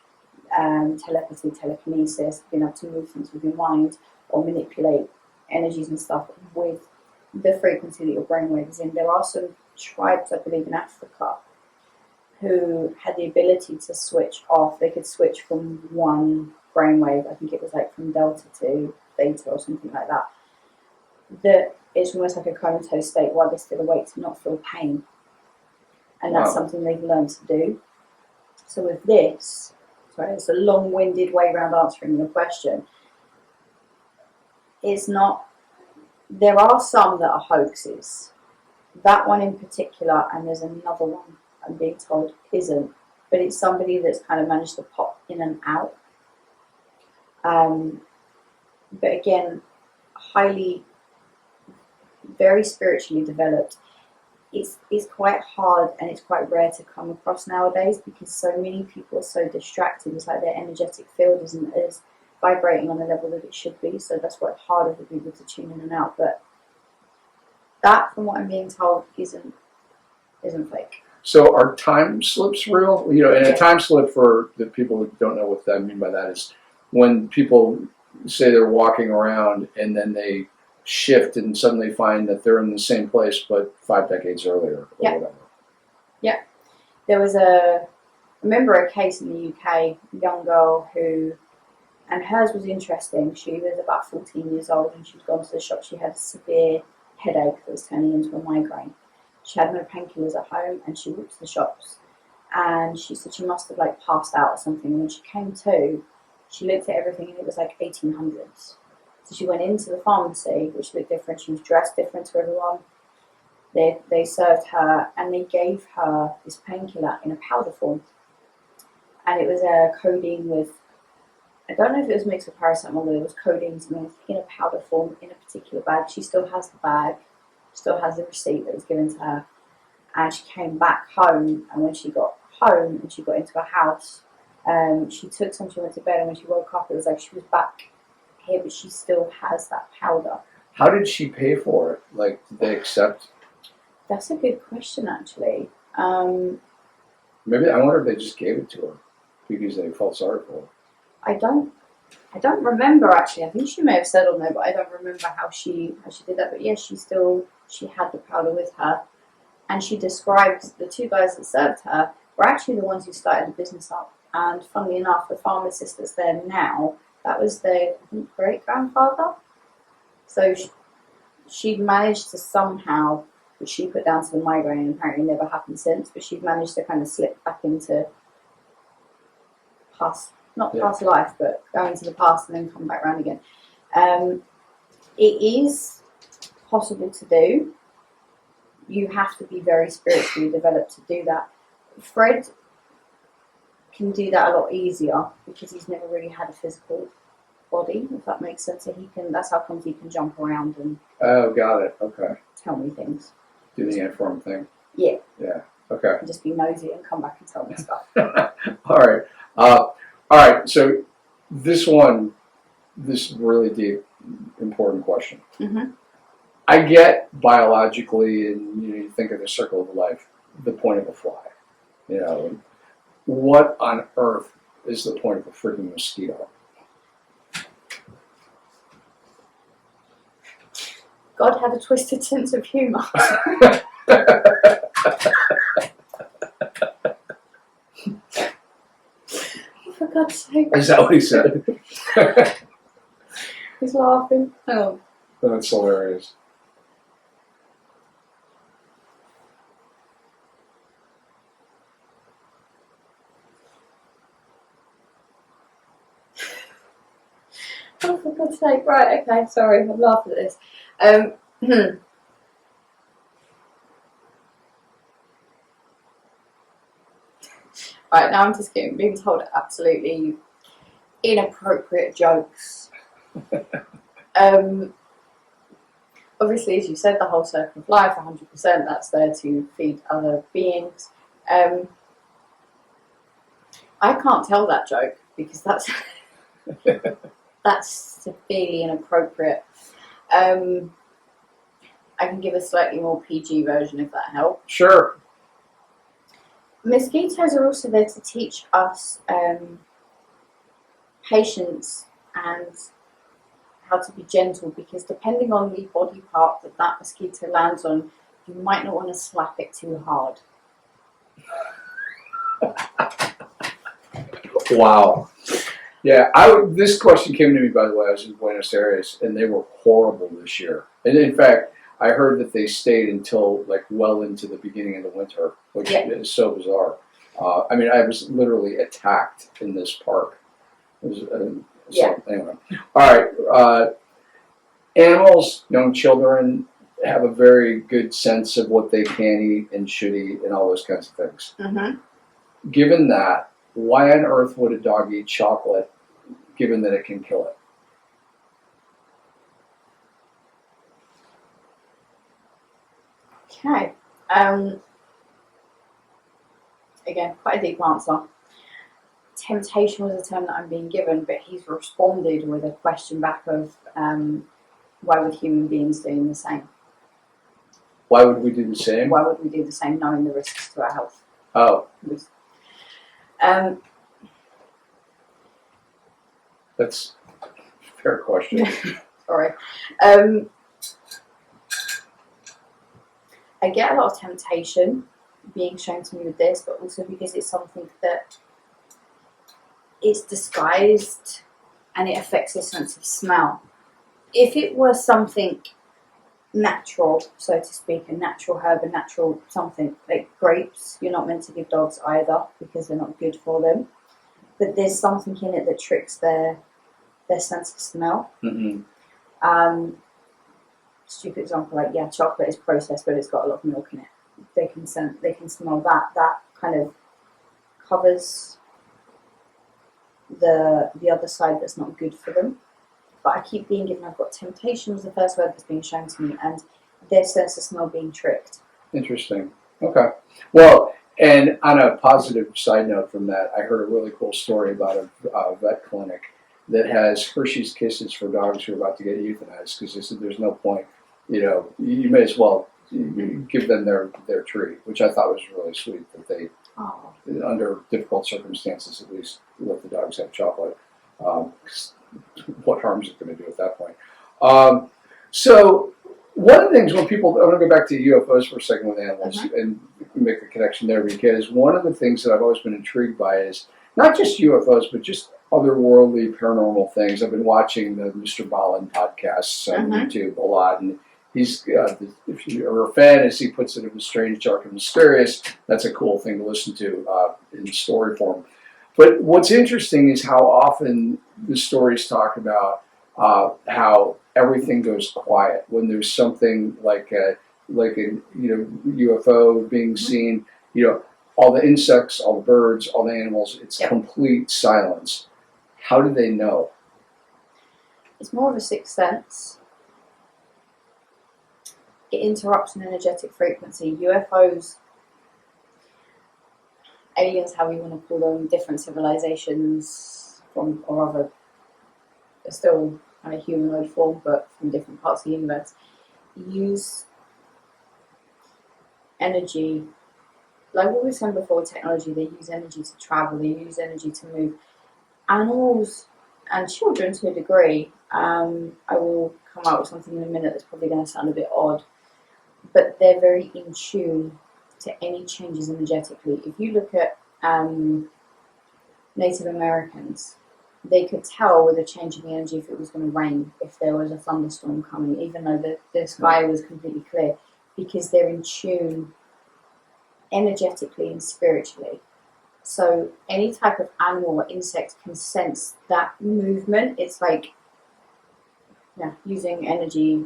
telepathy, telekinesis, being able to move things with your mind or manipulate energies and stuff with the frequency that your brainwave is in. There are some tribes, I believe, in Africa who had the ability to switch off. They could switch from one brainwave, I think it was like from delta to theta or something like that. That it's almost like a comatose state while they're still awake, to not feel pain. And that's something they've learned to do. So with this, sorry, it's a long-winded way around answering your question. It's not, there are some that are hoaxes. That one in particular, and there's another one I'm being told isn't, but it's somebody that's kind of managed to pop in and out. But again, highly, very spiritually developed. It's quite hard and it's quite rare to come across nowadays, because so many people are so distracted. It's like their energetic field isn't as vibrating on the level that it should be, so that's why it's harder for people to tune in and out. But that, from what I'm being told, isn't fake. So are time slips real? You know, and a time slip, for the people who don't know what I mean by that, is when people say they're walking around and then they shift and suddenly find that they're in the same place but 5 decades earlier or whatever. Yeah. There was I remember a case in the UK, a young girl who, and hers was interesting. She was about 14 years old and she'd gone to the shop. She had a severe headache that was turning into a migraine. She had no painkillers at home and she walked to the shops, and she said she must have like passed out or something. And when she came to, she looked at everything and it was like 1800s. So she went into the pharmacy, which looked different. She was dressed different to everyone. They served her and they gave her this painkiller in a powder form. and it was a codeine with, I don't know if it was mixed with paracetamol, but it was codeine in a powder form in a particular bag. She still has the bag, still has the receipt that was given to her, and she came back home, and when she got home and she got into her house, she took some, she went to bed, and when she woke up it was like she was back here, but she still has that powder. How did she pay for it? Like, did they accept? That's a good question, actually. Maybe I wonder if they just gave it to her because they felt sorry for her. I don't remember, actually. I think she may have said on there, but I don't remember how she did that. But yeah, she had the powder with her, and she described the two guys that served her were actually the ones who started the business up. And funnily enough, the pharmacist that's there now, that was their great grandfather. So she managed to somehow, which she put down to the migraine, and apparently never happened since, but she'd managed to kind of slip back into past life, but go into the past and then come back around again. It is possible to do. You have to be very spiritually developed to do that. Fred can do that a lot easier because he's never really had a physical body, if that makes sense. So that's how comes he can jump around and got it. Okay. tell me things. Do the inform thing. Yeah. Yeah. Okay. And just be nosy and come back and tell me stuff. All right. So this really deep, important question. Mm-hmm. I get biologically, and you think of the circle of life, the point of a fly. What on earth is the point of a freaking mosquito? God had a twisted sense of humour. For God's sake. Is that what he said? He's laughing. Hang on. That's hilarious. Oh, for God's sake. Right, okay, sorry, I'm laughing at this. Right, now I'm just being told absolutely inappropriate jokes. Obviously, as you said, the whole circle of life, 100%, that's there to feed other beings. I can't tell that joke because that's severely inappropriate. I can give a slightly more PG version if that helps. Sure. Mosquitoes are also there to teach us patience and how to be gentle, because depending on the body part that mosquito lands on, you might not want to slap it too hard. Wow. Yeah, this question came to me, by the way. I was in Buenos Aires, and they were horrible this year. And in fact, I heard that they stayed until like well into the beginning of the winter, which is so bizarre. I was literally attacked in this park. Anyway, all right. Animals, young children have a very good sense of what they can eat and should eat and all those kinds of things. Mm-hmm. Given that, why on earth would a dog eat chocolate, given that it can kill it? Okay. Again, quite a deep answer. Temptation was a term that I'm being given, but he's responded with a question back of why would human beings do the same? Why would we do the same? Why would we do the same knowing the risks to our health? Oh. That's a fair question. Sorry. I get a lot of temptation being shown to me with this, but also because it's something that it's disguised and it affects your sense of smell. If it were something natural, so to speak, a natural herb, a natural something like grapes, you're not meant to give dogs either because they're not good for them. But there's something in it that tricks their sense of smell. Mm-hmm. Stupid example, like chocolate is processed, but it's got a lot of milk in it. They can smell that. That kind of covers the other side that's not good for them. But I keep being given, I've got temptation was the first word that's being shown to me, and their sense of smell being tricked. Interesting. Okay. Well, and on a positive side note from that, I heard a really cool story about a vet clinic that has Hershey's Kisses for dogs who are about to get euthanized, because they said there's no point, you may as well give them their treat, which I thought was really sweet that they, under difficult circumstances at least, let the dogs have chocolate. 'Cause what harm is it going to do at that point? So one of the things when people, I want to go back to UFOs for a second with animals and make the connection there, because one of the things that I've always been intrigued by is not just UFOs, but just otherworldly paranormal things. I've been watching the Mr. Ballen podcasts on YouTube a lot, and he's, if you're a fan, as he puts it, of the strange, dark, and mysterious, that's a cool thing to listen to in story form. But what's interesting is how often the stories talk about how everything goes quiet when there's something like a UFO being seen. All the insects, all the birds, all the animals. It's complete silence. How do they know? It's more of a sixth sense. It interrupts an energetic frequency. UFOs, aliens, how you want to call them, different civilizations from, or other, they're still kind of humanoid form, but from different parts of the universe, use energy. Like what we were saying before with technology, they use energy to travel, they use energy to move. Animals and children to a degree, I will come out with something in a minute that's probably going to sound a bit odd, but they're very in tune to any changes energetically. If you look at Native Americans, they could tell with a change in the energy if it was going to rain, if there was a thunderstorm coming, even though the sky was completely clear, because they're in tune energetically and spiritually. So any type of animal or insect can sense that movement. It's like using energy.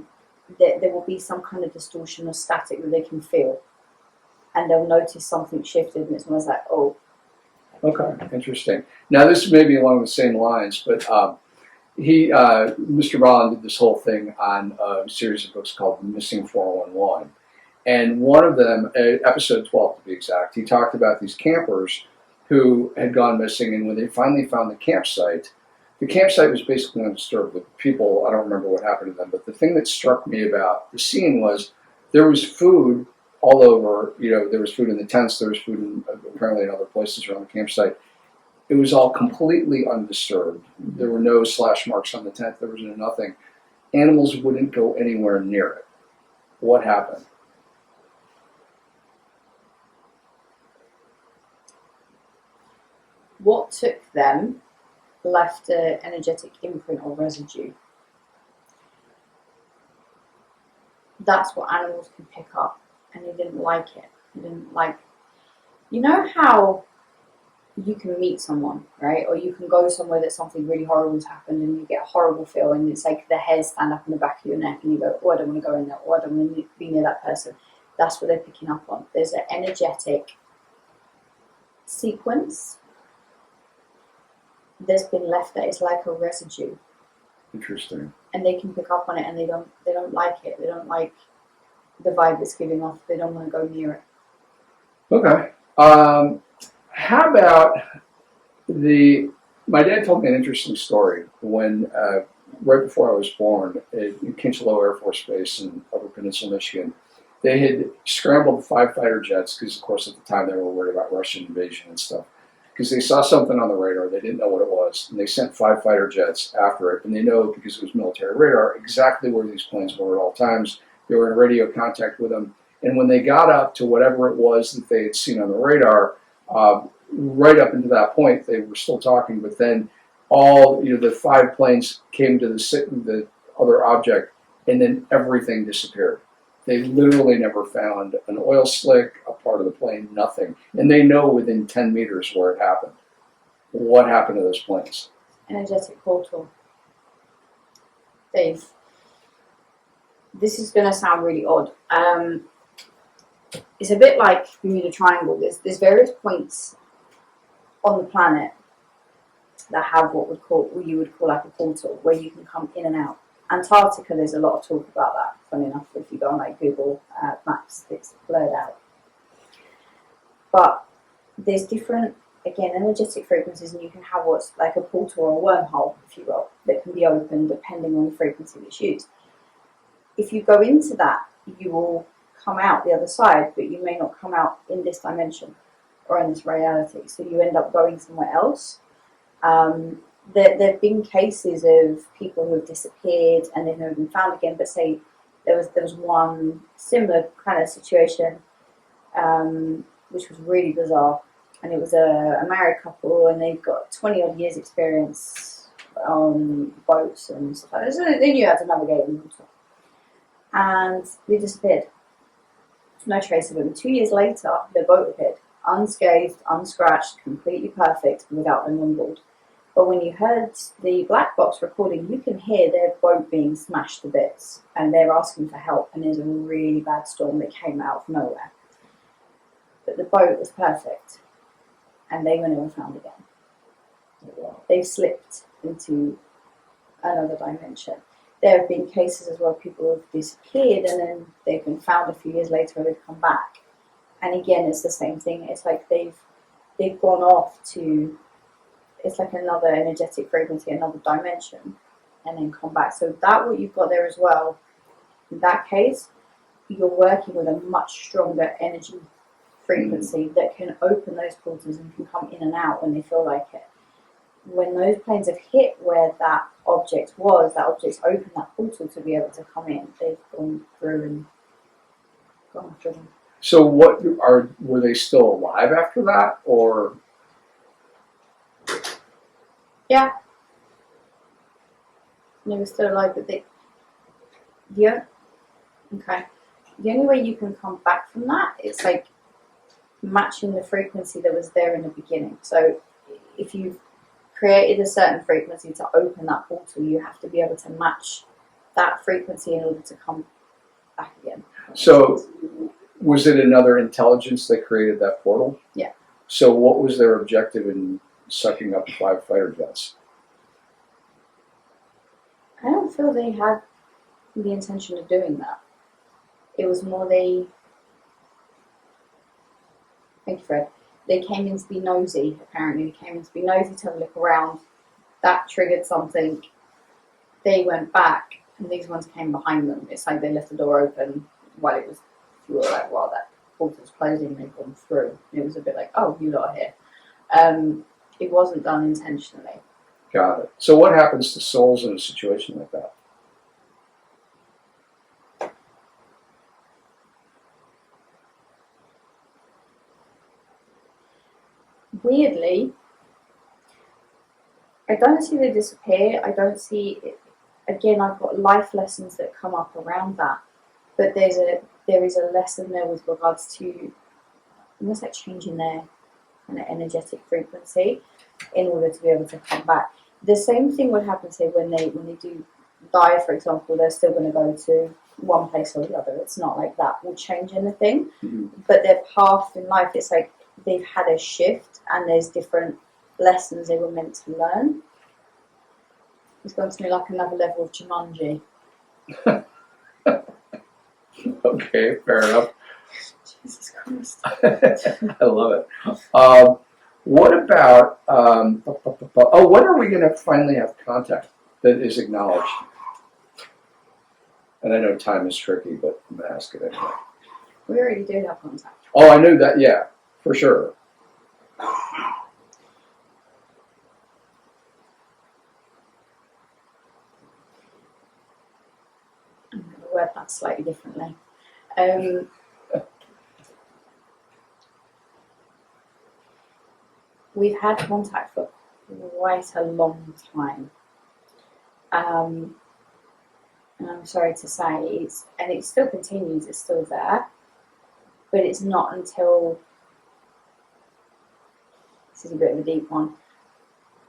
There will be some kind of distortion or static that they can feel, and they'll notice something shifted, and it's almost like, oh. Okay, interesting. Now this may be along the same lines, but Mr. Ballen did this whole thing on a series of books called Missing 411. And one of them, episode 12 to be exact, he talked about these campers who had gone missing, and when they finally found the campsite was basically undisturbed. The people, I don't remember what happened to them, but the thing that struck me about the scene was there was food all over. There was food in the tents, there was food apparently in other places around the campsite. It was all completely undisturbed. There were no slash marks on the tent, there was nothing. Animals wouldn't go anywhere near it. What happened? What took them left an energetic imprint or residue. That's what animals can pick up, and they didn't like it. They didn't like, how you can meet someone, right? Or you can go somewhere that something really horrible's happened and you get a horrible feel, and it's like the hairs stand up in the back of your neck and you go, oh, I don't want to go in there, or I don't want to be near that person. That's what they're picking up on. There's an energetic sequence that's been left that is like a residue. Interesting. And they can pick up on it, and they don't like it. They don't like the vibe it's giving off. They don't want to go near it. Okay. How about my dad told me an interesting story when, right before I was born, at Kincheloe Air Force Base in Upper Peninsula, Michigan, they had scrambled 5 fighter jets, because of course at the time they were worried about Russian invasion and stuff, because they saw something on the radar, they didn't know what it was, and they sent 5 fighter jets after it, and they know, because it was military radar, exactly where these planes were at all times. They were in radio contact with them, and when they got up to whatever it was that they had seen on the radar, right up into that point, they were still talking, but then all, the 5 planes came to the other object, and then everything disappeared. They literally never found an oil slick, a part of the plane, nothing. And they know within 10 meters where it happened. What happened to those planes? Energetic portal. Dave, this is going to sound really odd. It's a bit like Bermuda Triangle. There's various points on the planet that have what you would call like a portal where you can come in and out. Antarctica, there's a lot of talk about that. Funny enough, if you go on like Google Maps, it's blurred out. But there's different, again, energetic frequencies, and you can have what's like a portal or a wormhole, if you will, that can be opened depending on the frequency that's used. If you go into that, you will come out the other side, but you may not come out in this dimension or in this reality. So you end up going somewhere else. There have been cases of people who have disappeared and they've never been found again. But say there was one similar kind of situation, which was really bizarre, and it was a married couple, and they've got 20 odd years experience on boats and stuff like that. So they knew how to navigate in water, and they disappeared. No trace of them. 2 years later, their boat appeared, unscathed, unscratched, completely perfect, without them on board. But when you heard the black box recording, you can hear their boat being smashed to bits, and they're asking for help, and there's a really bad storm that came out of nowhere. But the boat was perfect, and they were never found again. They've slipped into another dimension. There have been cases as well, people have disappeared, and then they've been found a few years later, and they've come back. And again, it's the same thing. It's like they've gone off to, it's like another energetic frequency, another dimension, and then come back. So that what you've got there as well, in that case, you're working with a much stronger energy frequency that can open those portals and can come in and out when they feel like it. When those planes have hit where that object was, that object's opened that portal to be able to come in. They've gone through and gone through them. So were they still alive after that, or? Yeah. They were still alive, but okay. The only way you can come back from that, it's like matching the frequency that was there in the beginning. So if you've created a certain frequency to open that portal, you have to be able to match that frequency in order to come back again. So was it another intelligence that created that portal? Yeah. So what was their objective in sucking up 5 fighter jets? I don't feel they had the intention of doing that. It was more thank you, Fred. They came in to be nosy, apparently. They came in to be nosy, to have a look around. That triggered something. They went back, and these ones came behind them. It's like they left the door open while it was, if you were like, while that portal was closing, they'd gone through. It was a bit like, oh, you lot are here. It wasn't done intentionally. Got it. So what happens to souls in a situation like that? Weirdly, I don't see they disappear. I don't see it. Again, I've got life lessons that come up around that, but there is a lesson there with regards to almost like changing their kind of energetic frequency in order to be able to come back. The same thing would happen, say, when they do die, for example. They're still going to go to one place or the other. It's not like that will change anything, but their path in life, it's like they've had a shift, and there's different lessons they were meant to learn. It's gone to me like another level of Jumanji. Okay, fair enough. Jesus Christ. I love it. What about, when are we going to finally have contact that is acknowledged? And I know time is tricky, but I'm going to ask it anyway. We already do have contact. Oh, I knew that, yeah, for sure. I'm going to word that slightly differently. We've had contact for quite a long time. And I'm sorry to say, it still continues, it's still there, but it's not until, this is a bit of a deep one,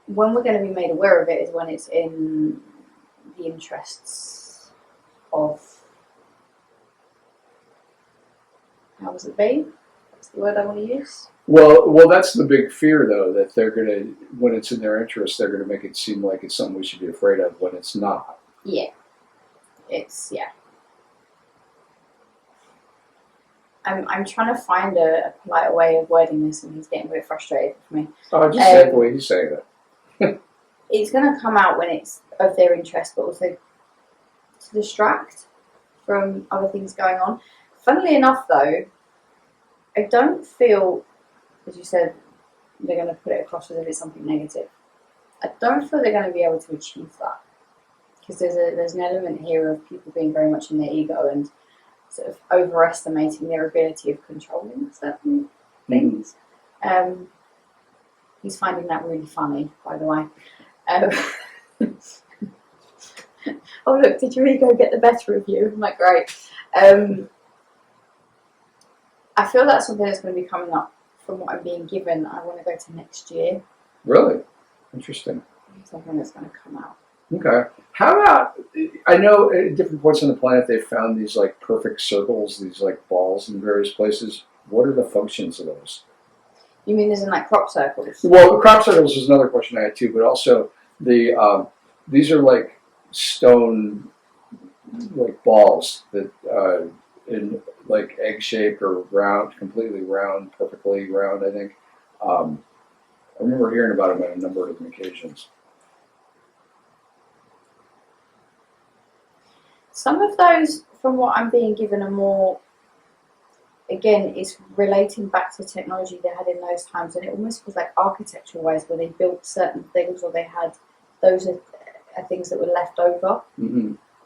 when we're going to be made aware of it is when it's in the interests of, how was it be? the word I want to use. Well, that's the big fear, though, that they're going to, when it's in their interest, they're going to make it seem like it's something we should be afraid of when it's not. Yeah. I'm trying to find a polite way of wording this, and he's getting a bit frustrated with me. Oh, just say it the way he's saying it. It's going to come out when it's of their interest, but also to distract from other things going on. Funnily enough, though, I don't feel, as you said, they're going to put it across as if it's something negative. I don't feel they're going to be able to achieve that, because there's an element here of people being very much in their ego and sort of overestimating their ability of controlling certain things. He's finding that really funny, by the way. Oh look, did your ego get the better of you? I'm like, great. I feel that's something that's going to be coming up from what I'm being given. I want to go to next year. Really? Interesting. Something that's going to come out. Okay. How about, I know at different points on the planet they've found these like perfect circles, these like balls in various places. What are the functions of those? You mean as in like crop circles? Well, the crop circles is another question I had too, but also the these are like stone like balls that in like egg shaped or round, completely round, perfectly round. I think I remember hearing about them on a number of different occasions. Some of those, from what I'm being given, are more, again, it's relating back to technology they had in those times, and it almost feels like architecture-wise, where they built certain things, or they had those are things that were left over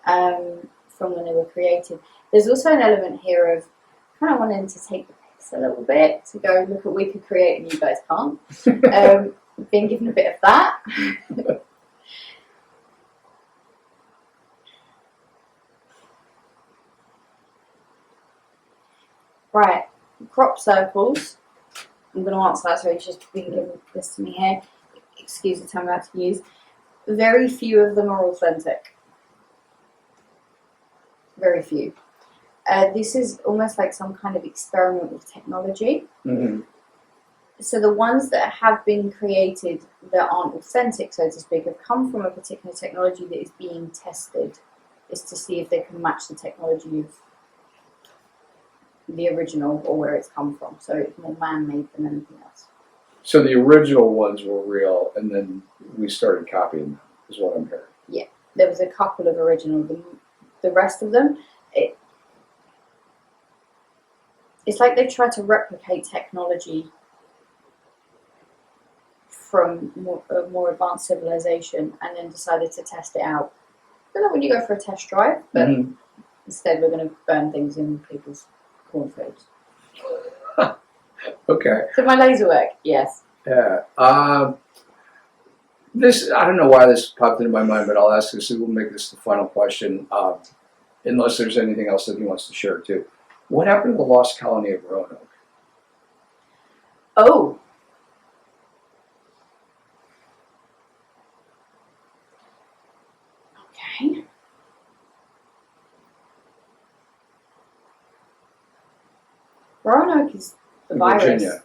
from when they were created. There's also an element here of kind of wanting to take the piss a little bit, to go, look what we could create and you guys can't. Being given a bit of that. Right, crop circles. I'm going to answer that, so he's just been giving this to me here. Excuse the term I'm about to use. Very few of them are authentic. Very few. This is almost like some kind of experiment with technology. Mm-hmm. So the ones that have been created that aren't authentic, so to speak, have come from a particular technology that is being tested, is to see if they can match the technology of the original or where it's come from. So it's more man-made than anything else. So the original ones were real, and then we started copying them, is what I'm hearing. Yeah, there was a couple of original. The rest of them, it's like they tried to replicate technology from a more advanced civilization and then decided to test it out. I don't know when you go for a test drive, but instead we're going to burn things in people's cornfields. Okay. So my laser work, yes. Yeah. This, I don't know why this popped into my mind, but I'll ask this. We'll make this the final question, unless there's anything else that he wants to share too. What happened to the lost colony of Roanoke? Oh. Okay. Roanoke is the virus. Virginia.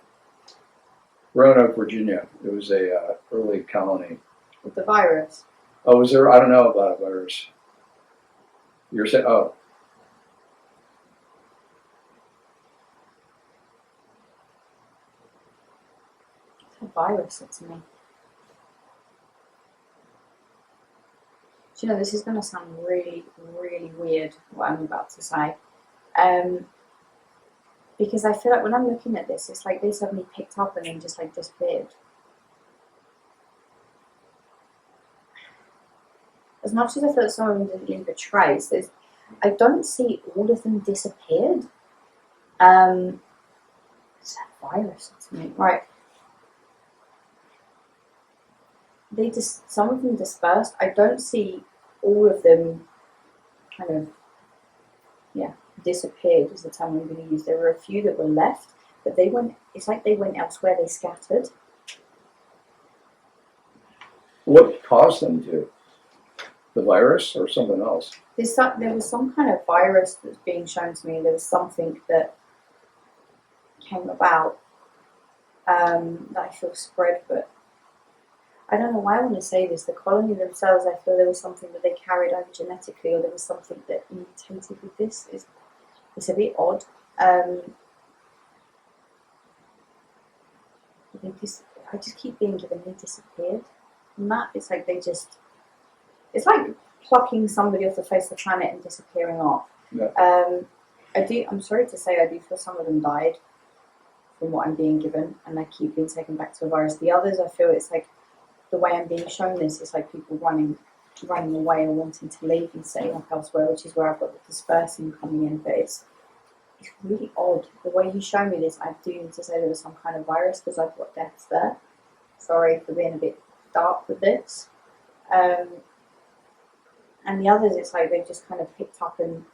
Roanoke, Virginia. It was a early colony. With the virus. Oh, was there? I don't know about a virus. You're saying, oh. It's a virus, it's me. Do you know, this is going to sound really, really weird, what I'm about to say. Because I feel like when I'm looking at this, it's like they suddenly picked up and then just like disappeared. As much as I feel that some of them didn't leave a trace, I don't see all of them disappeared. It's a virus, to me. Right. Some of them dispersed. I don't see all of them kind of, disappeared is the term I'm going to use. There were a few that were left, but they went, it's like they went elsewhere, they scattered. What caused them to? The virus or something else? There was some kind of virus that's being shown to me. There was something that came about that I feel spread, but I don't know why I want to say this. The colony themselves, I feel there was something that they carried over genetically, or there was something that mutated with this. It's a bit odd. I just keep being given they disappeared. And that, it's like it's like plucking somebody off the face of the planet and disappearing off. Yeah. I'm sorry to say, I do feel some of them died from what I'm being given, and I keep being taken back to a virus. The others, I feel it's like the way I'm being shown this is like people running away and wanting to leave and setting up elsewhere, which is where I've got the dispersing coming in. But it's really odd. The way he's shown me this, I do need to say there was some kind of virus because I've got deaths there. Sorry for being a bit dark with this. And the others, it's like they've just kind of picked up, and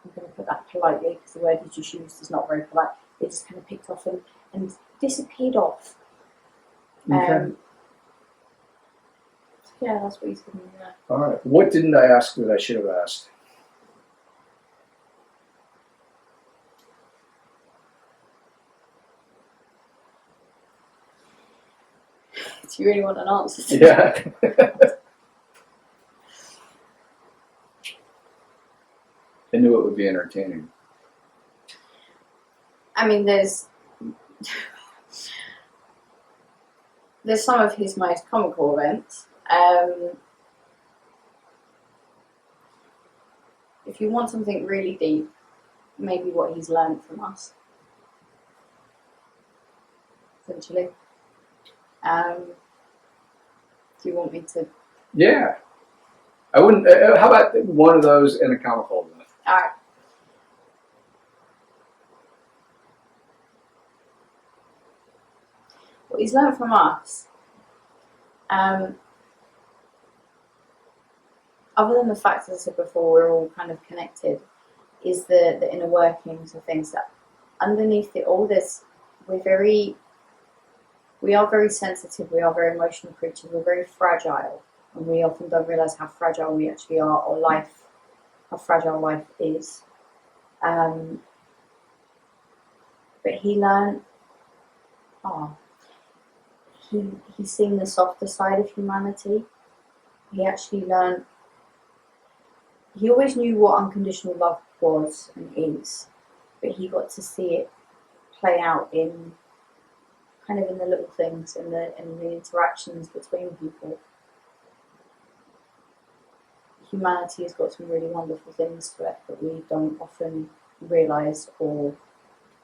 I'm going to put that politely because the word you just used is not very polite. They just kind of picked off and disappeared off. Okay. So yeah, that's what he's giving me there. All right. What didn't I ask that I should have asked? Do you really want an answer to Yeah. I knew it would be entertaining. I mean, there's some of his most comical events. If you want something really deep, maybe what he's learned from us, essentially. Do you want me to? Yeah. I wouldn't. How about one of those in a comical event? All right. What he's learned from us, other than the fact, as I said before, we're all kind of connected, is the inner workings of things that underneath it all, we are very sensitive, we are very emotional creatures, we're very fragile, and we often don't realise how fragile we actually are, or how fragile life is. But he learned, he's seen the softer side of humanity. He actually learned, he always knew what unconditional love was and is, but he got to see it play out in kind of in the little things, in the interactions between people. Humanity has got some really wonderful things to it that we don't often realise or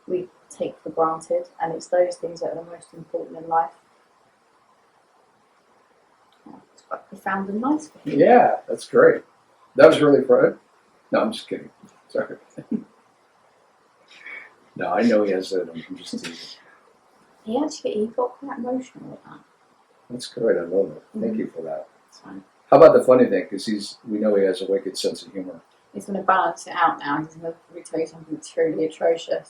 we take for granted, and it's those things that are the most important in life. It's quite profound and nice for him. Yeah, that's great. That was really fun. No, I'm just kidding. Sorry. No, I know he has that. I'm just teasing. He got quite emotional with that. That's great. I love it. Thank you for that. That's fine. How about the funny thing? Because we know he has a wicked sense of humor. He's going to balance it out now. He's going to probably tell you something truly atrocious.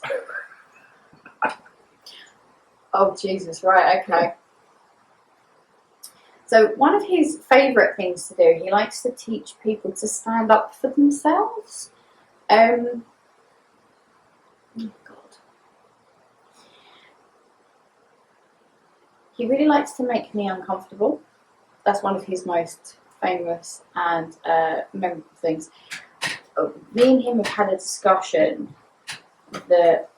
Oh, Jesus. Right, okay. So one of his favourite things to do, he likes to teach people to stand up for themselves. Oh, God. He really likes to make me uncomfortable. That's one of his most famous and memorable things. Me and him have had a discussion that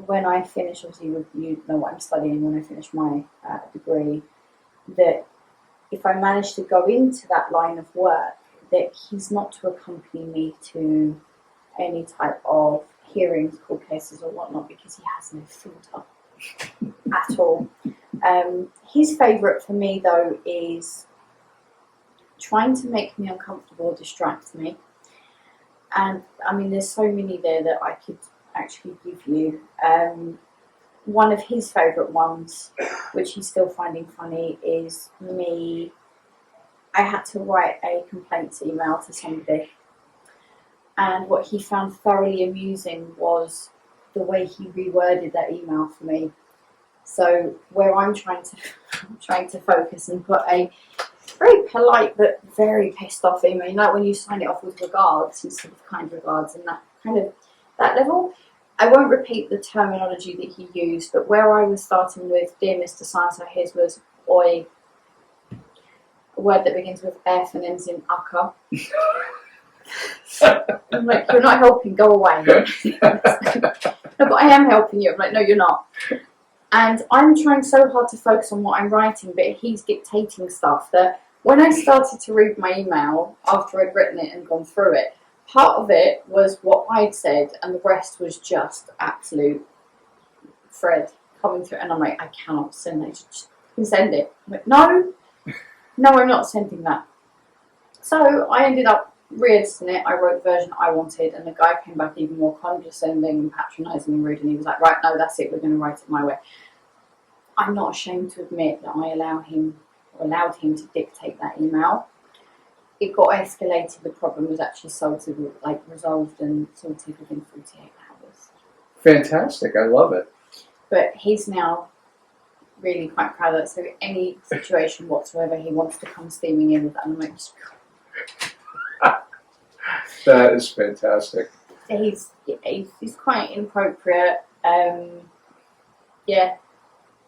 when I finish, obviously you know what I'm studying, when I finish my degree, that if I manage to go into that line of work, that he's not to accompany me to any type of hearings, court cases or whatnot, because he has no filter at all. His favourite for me though is trying to make me uncomfortable or distract me. And I mean, there's so many there that I could actually give you. One of his favourite ones, which he's still finding funny, is me. I had to write a complaints email to somebody, and what he found thoroughly amusing was the way he reworded that email for me. So where I'm trying to focus and put a very polite but very pissed off email, you know, when you sign it off with regards instead of kind regards, and that that level. I won't repeat the terminology that he used, but where I was starting with, dear Mr. So-and-so, his was oi, a word that begins with F and ends in ucka. I'm like, you're not helping, go away. No, but I am helping you. I'm like, no, you're not. And I'm trying so hard to focus on what I'm writing, but he's dictating stuff that when I started to read my email after I'd written it and gone through it, part of it was what I'd said and the rest was just absolute thread coming through. And I'm like, I cannot send that. Just send it. I'm like, no, I'm not sending that. So I ended up re-editing it. I wrote the version I wanted, and the guy came back even more condescending and patronising and rude, and he was like, right, no, that's it, we're going to write it my way. I'm not ashamed to admit that I allowed him to dictate that email. It got escalated. The problem was actually resolved and sorted within 48 hours. Fantastic. I love it. But he's now really quite proud of it. So any situation whatsoever, he wants to come steaming in with that. And I'm like, that is fantastic. he's quite inappropriate. Yeah,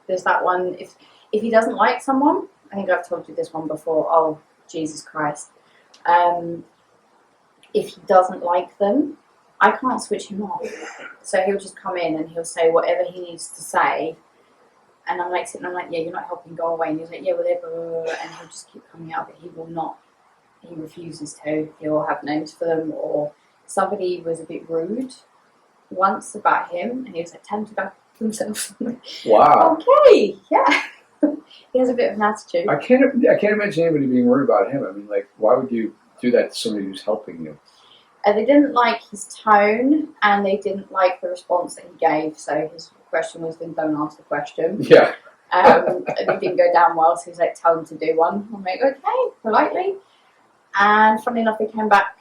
there's that one. If he doesn't like someone, I think I've told you this one before. Oh, Jesus Christ. If he doesn't like them, I can't switch him off. So he'll just come in and he'll say whatever he needs to say. And I'm like sitting, I'm like, yeah, you're not helping, go away. And he's like, yeah, whatever. And he'll just keep coming out, but he will not. He refuses to. He'll have names for them. Or somebody was a bit rude once about him, and he was like, tell him to back himself. Wow. Okay, yeah. He has a bit of an attitude. I can't imagine anybody being worried about him. I mean, like, why would you do that to somebody who's helping you? They didn't like his tone, and they didn't like the response that he gave. So his question was, then don't ask the question. Yeah. And it didn't go down well, so he was like, tell him to do one. I'm like, okay, politely. And funny enough, he came back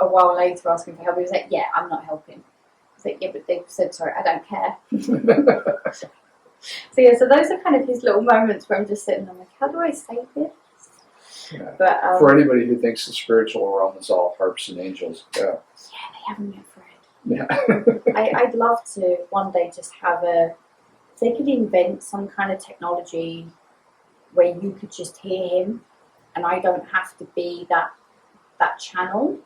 a while later asking for help. He was like, yeah, I'm not helping. I was like, yeah, but they said, sorry, I don't care. So yeah, so those are kind of his little moments where I'm just sitting there, I'm like, how do I say this? Yeah. But for anybody who thinks the spiritual realm is all harps and angels, yeah. Yeah, they haven't met Fred. Yeah. I'd love to one day just have if they could invent some kind of technology where you could just hear him and I don't have to be that channel.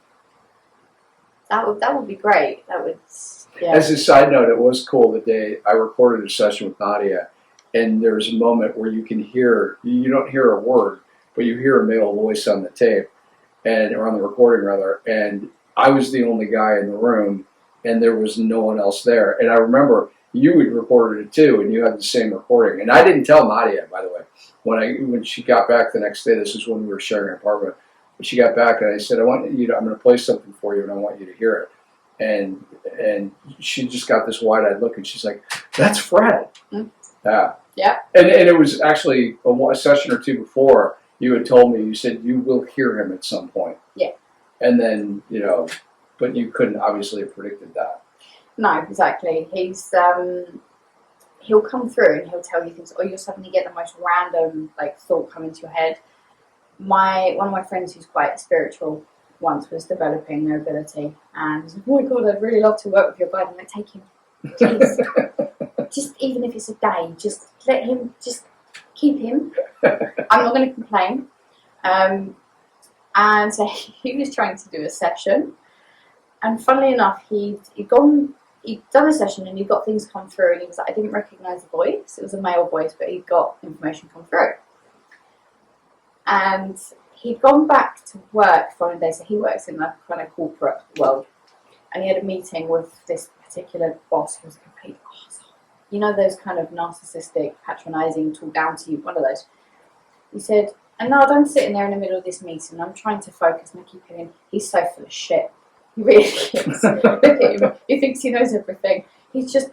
That would be great. That would, yeah. As a side note, it was cool the day I recorded a session with Nadia, and there's a moment where you don't hear a word, but you hear a male voice on the tape, or on the recording rather, and I was the only guy in the room, and there was no one else there. And I remember you had recorded it too, and you had the same recording. And I didn't tell Nadia, by the way, when she got back the next day. This is when we were sharing an apartment. But she got back, and I said, I'm going to play something for you, and I want you to hear it. And she just got this wide-eyed look, and she's like, that's Fred. Mm. Yeah. Yeah. And it was actually a session or two before you had told me, you said you will hear him at some point. Yeah. And then, but you couldn't obviously have predicted that. No, exactly. He'll come through and he'll tell you things, or you'll suddenly get the most random thought come into your head. One of my friends who's quite spiritual once was developing their ability, and was like, oh my god, I'd really love to work with your guide. I'm like, take him, please. Just even if it's a day, just let him, just keep him. I'm not going to complain. And so he was trying to do a session, and funnily enough, he'd done a session and he got things come through, and he was like, I didn't recognise the voice. It was a male voice, but he got information come through. And he'd gone back to work for one day, so he works in the kind of corporate world, and he had a meeting with this particular boss who was a complete arsehole. You know, those kind of narcissistic, patronising, talk down to you, one of those. He said, and now I'm sitting there in the middle of this meeting, I'm trying to focus, and I keep hitting, he's so full of shit. He really is. Look at him. He thinks he knows everything. He's just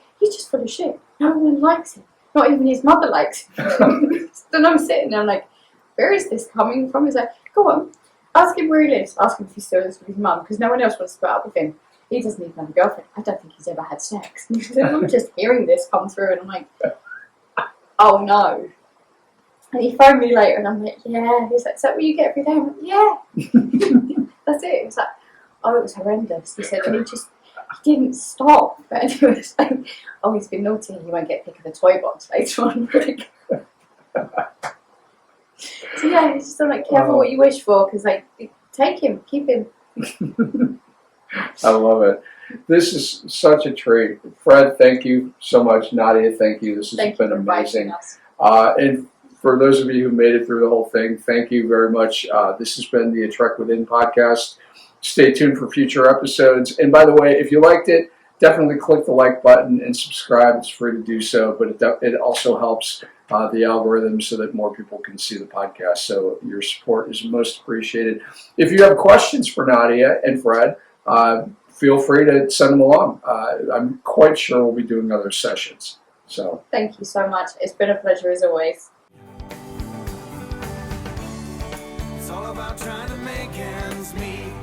full of shit. No one likes him. Not even his mother likes him. And I'm sitting there, I'm like, where is this coming from? He's like, go on, ask him where he lives. Ask him if he still lives with his mum, because no one else wants to put up with him. He doesn't even have a girlfriend. I don't think he's ever had sex. I'm just hearing this come through, and I'm like, oh no. And he phoned me later, and I'm like, yeah. He's like, is that what you get every day? I'm like, yeah. That's it. It's like, oh, it was horrendous. He said, and I didn't stop. But it was like, oh, he's been naughty. He won't get pick of the toy box later on. So yeah, it's just sort of like careful what you wish for, because like take him, keep him. I love it. This is such a treat. Fred, thank you so much. Nadia, thank you. This has Thank been you for inviting amazing. us. And for those of you who made it through the whole thing, thank you very much. This has been the A Trek Within podcast. Stay tuned for future episodes. And by the way, if you liked it, definitely click the like button and subscribe. It's free to do so, but it also helps the algorithm so that more people can see the podcast. So your support is most appreciated. If you have questions for Nadia and Fred, feel free to send them along. I'm quite sure we'll be doing other sessions. So Thank you so much. It's been a pleasure as always. It's all about trying to make ends meet.